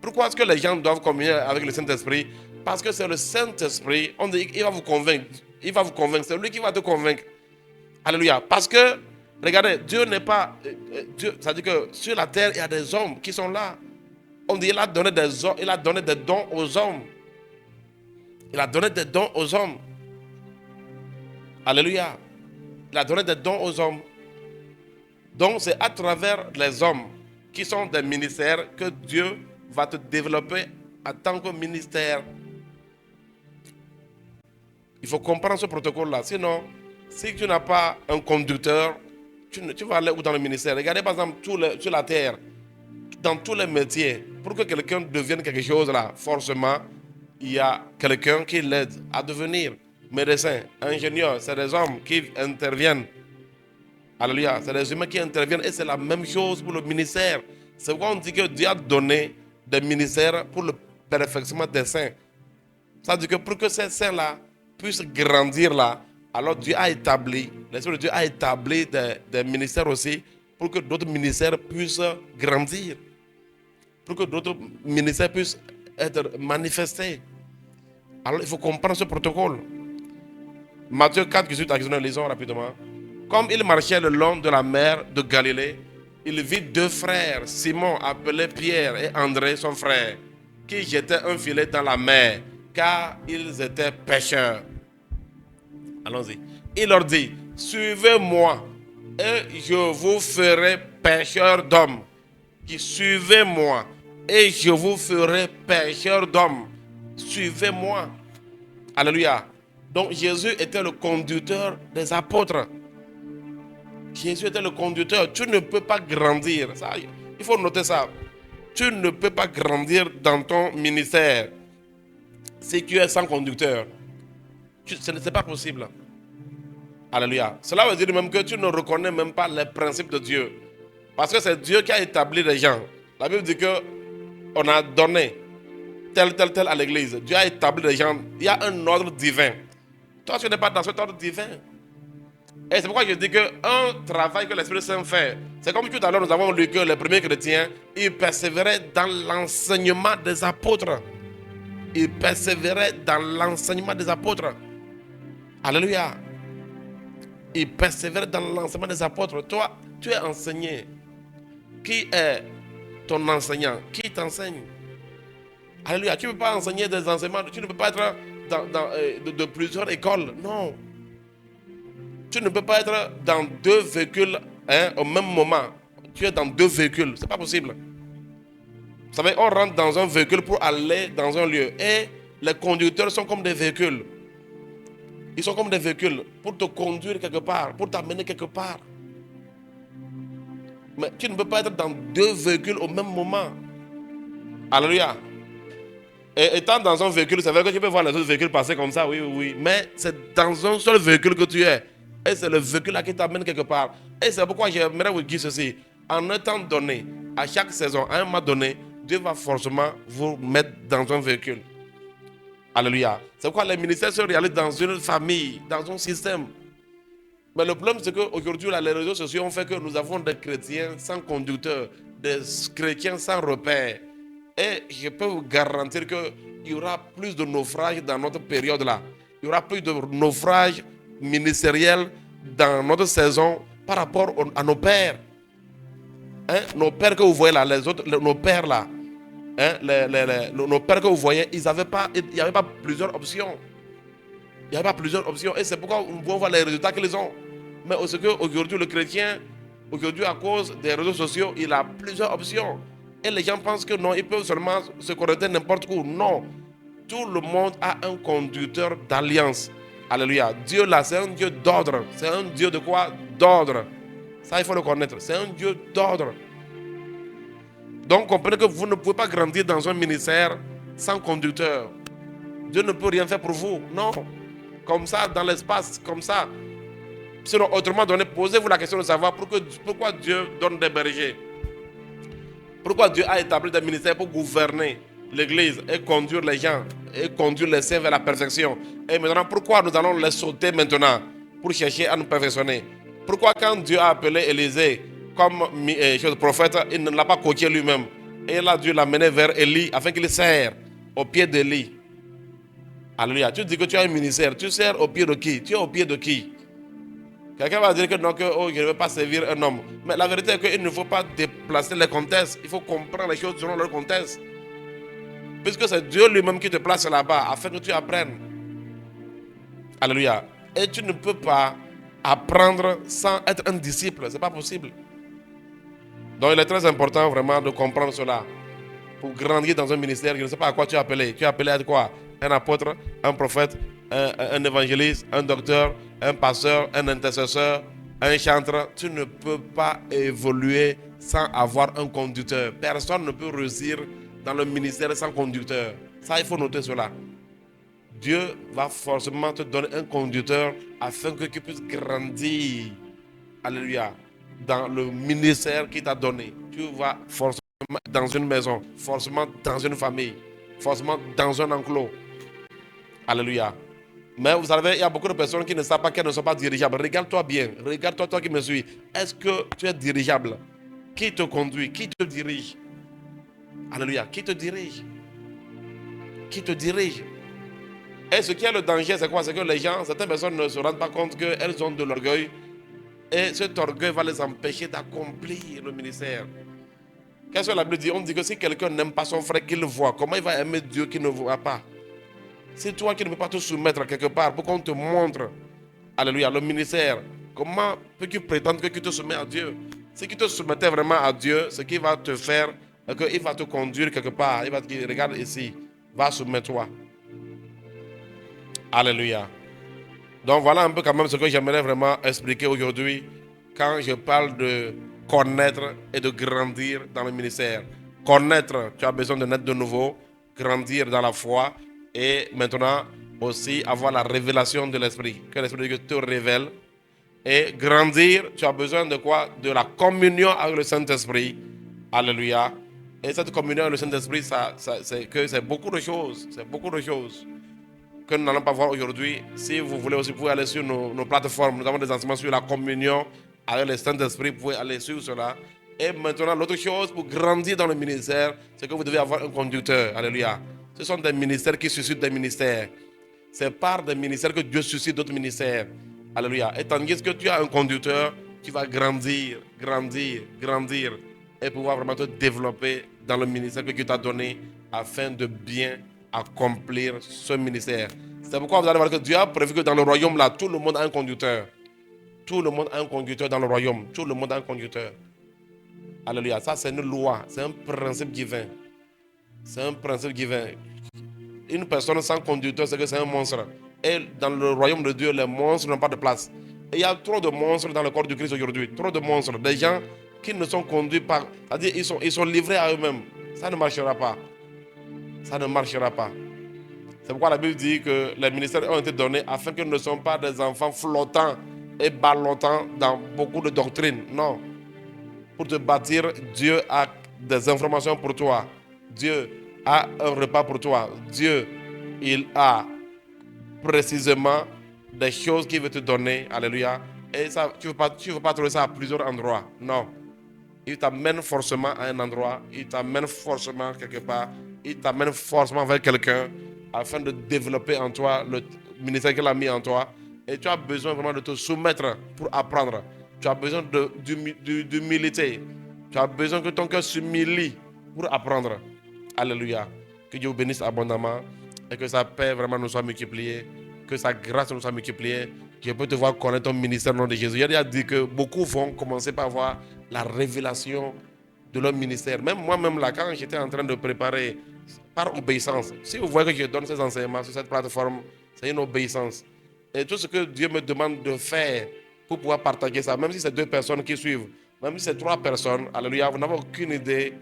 pourquoi est-ce que les gens doivent communier avec le Saint-Esprit? Parce que c'est le Saint-Esprit, il va vous convaincre. Il va vous convaincre, c'est lui qui va te convaincre. Alléluia. Parce que, regardez, Dieu n'est pas... Dieu, ça veut dire que sur la terre, il y a des hommes qui sont là. On dit qu'il a donné des dons aux hommes. Il a donné des dons aux hommes. Alléluia. Il a donné des dons aux hommes. Donc, c'est à travers les hommes qui sont des ministères que Dieu va te développer en tant que ministère. Il faut comprendre ce protocole-là. Sinon, si tu n'as pas un conducteur, tu vas aller où dans le ministère? Regardez par exemple sur la terre, dans tous les métiers, pour que quelqu'un devienne quelque chose là, forcément, il y a quelqu'un qui l'aide à devenir médecin, ingénieur. C'est des hommes qui interviennent. Alléluia. C'est des humains qui interviennent et c'est la même chose pour le ministère. C'est pourquoi on dit que Dieu a donné des ministères pour le perfectionnement des saints. Ça veut dire que pour que ces saints-là puissent grandir là, alors Dieu a établi, l'Esprit de Dieu a établi des ministères aussi pour que d'autres ministères puissent grandir. Pour que d'autres ministères puissent être manifestés. Alors il faut comprendre ce protocole. Matthieu 4, 18 à 19, lisons rapidement. Comme il marchait le long de la mer de Galilée, il vit deux frères, Simon appelé Pierre et André son frère, qui jetaient un filet dans la mer, car ils étaient pêcheurs. Allons-y. Il leur dit, suivez-moi et je vous ferai pêcheurs d'hommes. Suivez-moi et je vous ferai pêcheurs d'hommes. Suivez-moi. Alléluia. Donc Jésus était le conducteur des apôtres. Jésus était le conducteur. Tu ne peux pas grandir. Ça, il faut noter ça. Tu ne peux pas grandir dans ton ministère si tu es sans conducteur. Ce n'est pas possible. Alléluia. Cela veut dire même que tu ne reconnais même pas les principes de Dieu. Parce que c'est Dieu qui a établi les gens. La Bible dit qu'on a donné tel à l'église. Dieu a établi les gens. Il y a un ordre divin. Toi, tu n'es pas dans cet ordre divin. Et c'est pourquoi je dis qu'un travail que l'Esprit Saint fait, c'est comme tout à l'heure nous avons lu que les premiers chrétiens, ils persévéraient dans l'enseignement des apôtres. Ils persévéraient dans l'enseignement des apôtres. Alléluia. Ils persévéraient dans l'enseignement des apôtres. Toi, tu es enseigné. Qui est ton enseignant? Qui t'enseigne? Alléluia. Tu ne peux pas enseigner des enseignements. Tu ne peux pas être de plusieurs écoles. Non. Tu ne peux pas être dans deux véhicules au même moment. Tu es dans deux véhicules. Ce n'est pas possible. Vous savez, on rentre dans un véhicule pour aller dans un lieu. Et les conducteurs sont comme des véhicules. Ils sont comme des véhicules pour te conduire quelque part, pour t'amener quelque part. Mais tu ne peux pas être dans deux véhicules au même moment. Alléluia. Et étant dans un véhicule, c'est vrai que tu peux voir les autres véhicules passer comme ça, oui. Mais c'est dans un seul véhicule que tu es. Et c'est le véhicule là qui t'amène quelque part. Et c'est pourquoi j'aimerais vous dire ceci. En un temps donné, à chaque saison, à un moment donné, Dieu va forcément vous mettre dans un véhicule. Alléluia. C'est pourquoi les ministères se réalisent dans une famille, dans un système. Mais le problème, c'est qu'aujourd'hui, les réseaux sociaux ont fait que nous avons des chrétiens sans conducteur, des chrétiens sans repère. Et je peux vous garantir qu'il y aura plus de naufrages dans notre période-là. Il y aura plus de naufrages ministériels dans notre saison par rapport à nos pères. Nos pères que vous voyez là, nos pères là, nos pères que vous voyez, il n'y avait pas plusieurs options. Il n'y avait pas plusieurs options. Et c'est pourquoi on voit les résultats qu'ils ont. Mais aujourd'hui, le chrétien, aujourd'hui, à cause des réseaux sociaux, il a plusieurs options. Et les gens pensent que non, ils peuvent seulement se connecter n'importe où. Non. Tout le monde a un conducteur d'alliance. Alléluia. Dieu là, c'est un Dieu d'ordre. C'est un Dieu de quoi? D'ordre. Ça, il faut le connaître. C'est un Dieu d'ordre. Donc, comprenez que vous ne pouvez pas grandir dans un ministère sans conducteur. Dieu ne peut rien faire pour vous. Non. comme ça, dans l'espace, comme ça. Sinon, autrement donné, posez-vous la question de savoir pourquoi Dieu donne des bergers. Pourquoi Dieu a établi des ministères pour gouverner l'Église et conduire les gens, et conduire les saints vers la perfection. Et maintenant, pourquoi nous allons les sauter maintenant pour chercher à nous perfectionner? Pourquoi quand Dieu a appelé Élisée comme prophète, il ne l'a pas coaché lui-même? Et là, Dieu l'a mené vers Élie afin qu'il sert au pied d'Élie. Alléluia. Tu dis que tu as un ministère. Tu sers au pied de qui? Tu es au pied de qui? Quelqu'un va dire que non, que je ne veux pas servir un homme. Mais la vérité est qu'il ne faut pas déplacer les contextes. Il faut comprendre les choses selon leur contexte. Puisque c'est Dieu lui-même qui te place là-bas afin que tu apprennes. Alléluia. Et tu ne peux pas apprendre sans être un disciple. Ce n'est pas possible. Donc il est très important vraiment de comprendre cela. Pour grandir dans un ministère, je ne sais pas à quoi tu es appelé. Tu es appelé à être quoi? Un apôtre, un prophète, un évangéliste, un docteur, un pasteur, un intercesseur, un chanteur. Tu ne peux pas évoluer sans avoir un conducteur. Personne ne peut réussir dans le ministère sans conducteur. Ça, il faut noter cela. Dieu va forcément te donner un conducteur afin que tu puisses grandir. Alléluia. Dans le ministère qu'il t'a donné. Tu vas forcément dans une maison, forcément dans une famille, forcément dans un enclos. Alléluia. Mais vous savez, il y a beaucoup de personnes qui ne savent pas qu'elles ne sont pas dirigeables. Regarde-toi bien. Regarde-toi, toi qui me suis. Est-ce que tu es dirigeable? Qui te conduit? Qui te dirige? Alléluia. Qui te dirige? Qui te dirige? Et ce qui est le danger, c'est quoi? C'est que les gens, certaines personnes ne se rendent pas compte qu'elles ont de l'orgueil. Et cet orgueil va les empêcher d'accomplir le ministère. Qu'est-ce que la Bible dit? On dit que si quelqu'un n'aime pas son frère qu'il le voit, comment il va aimer Dieu qui ne voit pas? C'est toi qui ne peux pas te soumettre quelque part pour qu'on te montre, alléluia, le ministère. Comment peux-tu prétendre que tu te soumets à Dieu? Si tu te soumettais vraiment à Dieu, ce qui va te faire, qu'il va te conduire quelque part. Il va te dire, regarde ici, va soumettre-toi. Alléluia. Donc voilà un peu quand même ce que j'aimerais vraiment expliquer aujourd'hui quand je parle de connaître et de grandir dans le ministère. Connaître, tu as besoin de naître de nouveau, grandir dans la foi et maintenant aussi avoir la révélation de l'Esprit. Que l'Esprit de Dieu te révèle. Et grandir, tu as besoin de quoi? De la communion avec le Saint-Esprit. Alléluia. Et cette communion avec le Saint-Esprit, c'est beaucoup de choses. C'est beaucoup de choses que nous n'allons pas voir aujourd'hui. Si vous voulez aussi, vous pouvez aller sur nos plateformes. Nous avons des enseignements sur la communion avec le Saint-Esprit. Vous pouvez aller sur cela. Et maintenant, l'autre chose pour grandir dans le ministère, c'est que vous devez avoir un conducteur. Alléluia. Ce sont des ministères qui suscitent des ministères. C'est par des ministères que Dieu suscite d'autres ministères. Alléluia. Et tandis que tu as un conducteur, tu vas grandir, grandir, grandir et pouvoir vraiment te développer dans le ministère que Dieu t'a donné afin de bien accomplir ce ministère. C'est pourquoi vous allez voir que Dieu a prévu que dans le royaume là, tout le monde a un conducteur. Tout le monde a un conducteur dans le royaume. Tout le monde a un conducteur. Alléluia. Ça, c'est une loi. C'est un principe divin. C'est un principe divin. Une personne sans conducteur, c'est que c'est un monstre. Et dans le royaume de Dieu, les monstres n'ont pas de place. Et il y a trop de monstres dans le corps du Christ aujourd'hui. Trop de monstres. Des gens qui ne sont conduits par... C'est-à-dire ils sont livrés à eux-mêmes. Ça ne marchera pas. Ça ne marchera pas. C'est pourquoi la Bible dit que les ministères ont été donnés afin qu'ils ne soient pas des enfants flottants et ballottants dans beaucoup de doctrines. Non. Pour te bâtir, Dieu a des informations pour toi. Dieu a un repas pour toi. Dieu, il a précisément des choses qu'il veut te donner. Alléluia. Et ça, tu ne veux pas trouver ça à plusieurs endroits. Non. Il t'amène forcément à un endroit. Il t'amène forcément quelque part. Il t'amène forcément vers quelqu'un afin de développer en toi le ministère qu'il a mis en toi. Et tu as besoin vraiment de te soumettre pour apprendre. Tu as besoin d'humilité. Tu as besoin que ton cœur s'humilie pour apprendre. Alléluia. Que Dieu vous bénisse abondamment et que sa paix vraiment nous soit multipliée. Que sa grâce nous soit multipliée. Que je peux te voir connaître ton ministère au nom de Jésus. Il a dit que beaucoup vont commencer par voir la révélation de leur ministère. Même moi-même là, quand j'étais en train de préparer par obéissance, si vous voyez que je donne ces enseignements sur cette plateforme, c'est une obéissance. Et tout ce que Dieu me demande de faire pour pouvoir partager ça, même si c'est 2 personnes qui suivent, même si c'est 3 personnes, alléluia, vous n'avez aucune idée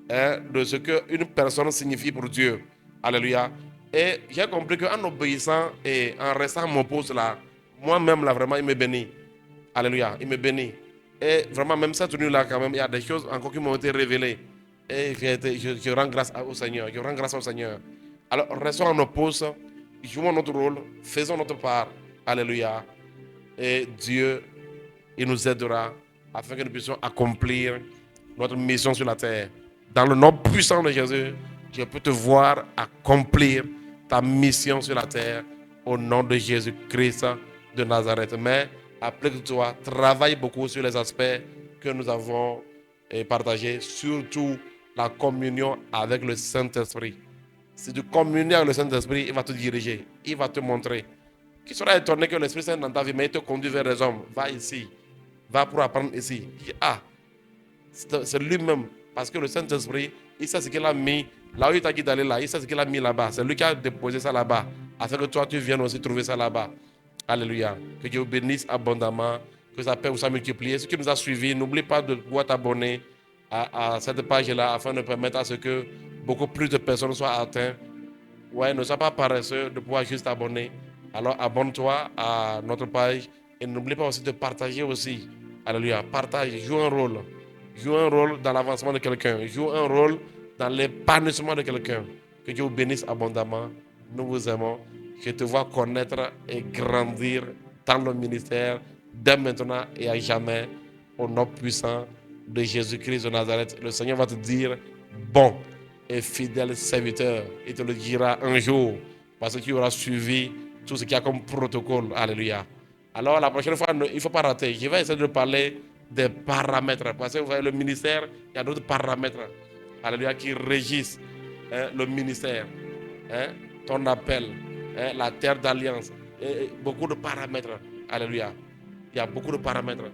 de ce qu'une personne signifie pour Dieu. Alléluia. Et j'ai compris qu'en obéissant et en restant à mon poste là, moi-même là, vraiment, il me bénit. Alléluia, il me bénit. Et vraiment, même cette tenue là, quand même, il y a des choses encore qui m'ont été révélées. Et je rends grâce au Seigneur. Je rends grâce au Seigneur. Alors, restons à nos postes, jouons notre rôle, faisons notre part. Alléluia. Et Dieu, il nous aidera afin que nous puissions accomplir notre mission sur la terre. Dans le nom puissant de Jésus, je peux te voir accomplir ta mission sur la terre au nom de Jésus-Christ de Nazareth. Mais applique-toi, travaille beaucoup sur les aspects que nous avons partagés, surtout la communion avec le Saint-Esprit. Si tu communies avec le Saint-Esprit, il va te diriger, il va te montrer. Qui sera étonné que l'Esprit Saint dans ta vie, mais il te conduit vers les hommes. Va ici, va pour apprendre ici. Ah, c'est lui-même. Parce que le Saint-Esprit, il sait ce qu'il a mis. Là où il t'a dit d'aller là, il sait ce qu'il a mis là-bas. C'est lui qui a déposé ça là-bas. Afin que toi, tu viennes aussi trouver ça là-bas. Alléluia. Que Dieu vous bénisse abondamment. Que sa paix vous soit multipliée. Ceux qui nous a suivis, n'oublie pas de pouvoir t'abonner à cette page-là afin de permettre à ce que beaucoup plus de personnes soient atteintes. Ouais, ne sois pas paresseux de pouvoir juste t'abonner. Alors abonne-toi à notre page et n'oublie pas aussi de partager aussi. Alléluia. Partage, joue un rôle. Joue un rôle dans l'avancement de quelqu'un. Joue un rôle dans l'épanouissement de quelqu'un. Que Dieu vous bénisse abondamment. Nous vous aimons. Je te vois connaître et grandir dans le ministère dès maintenant et à jamais. Au nom puissant de Jésus-Christ de Nazareth. Le Seigneur va te dire bon et fidèle serviteur. Il te le dira un jour parce que tu auras suivi tout ce qu'il y a comme protocole. Alléluia. Alors la prochaine fois, il ne faut pas rater. Je vais essayer de parler des paramètres. Parce que vous voyez, le ministère, il y a d'autres paramètres. Alléluia, qui régissent le ministère. Ton appel, la terre d'alliance. Beaucoup de paramètres. Alléluia. Il y a beaucoup de paramètres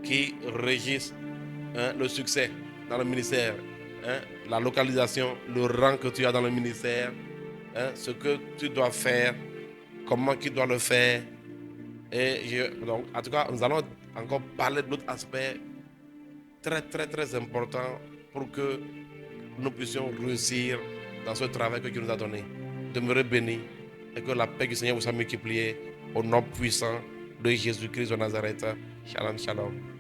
qui régissent le succès dans le ministère. La localisation, le rang que tu as dans le ministère, ce que tu dois faire, comment tu dois le faire. Donc, en tout cas, nous allons encore parler d'autres aspects très, très, très importants pour que nous puissions réussir dans ce travail que Dieu nous a donné. Demeurez bénis et que la paix du Seigneur vous soit multipliée au nom puissant de Jésus-Christ de Nazareth. Shalom, shalom.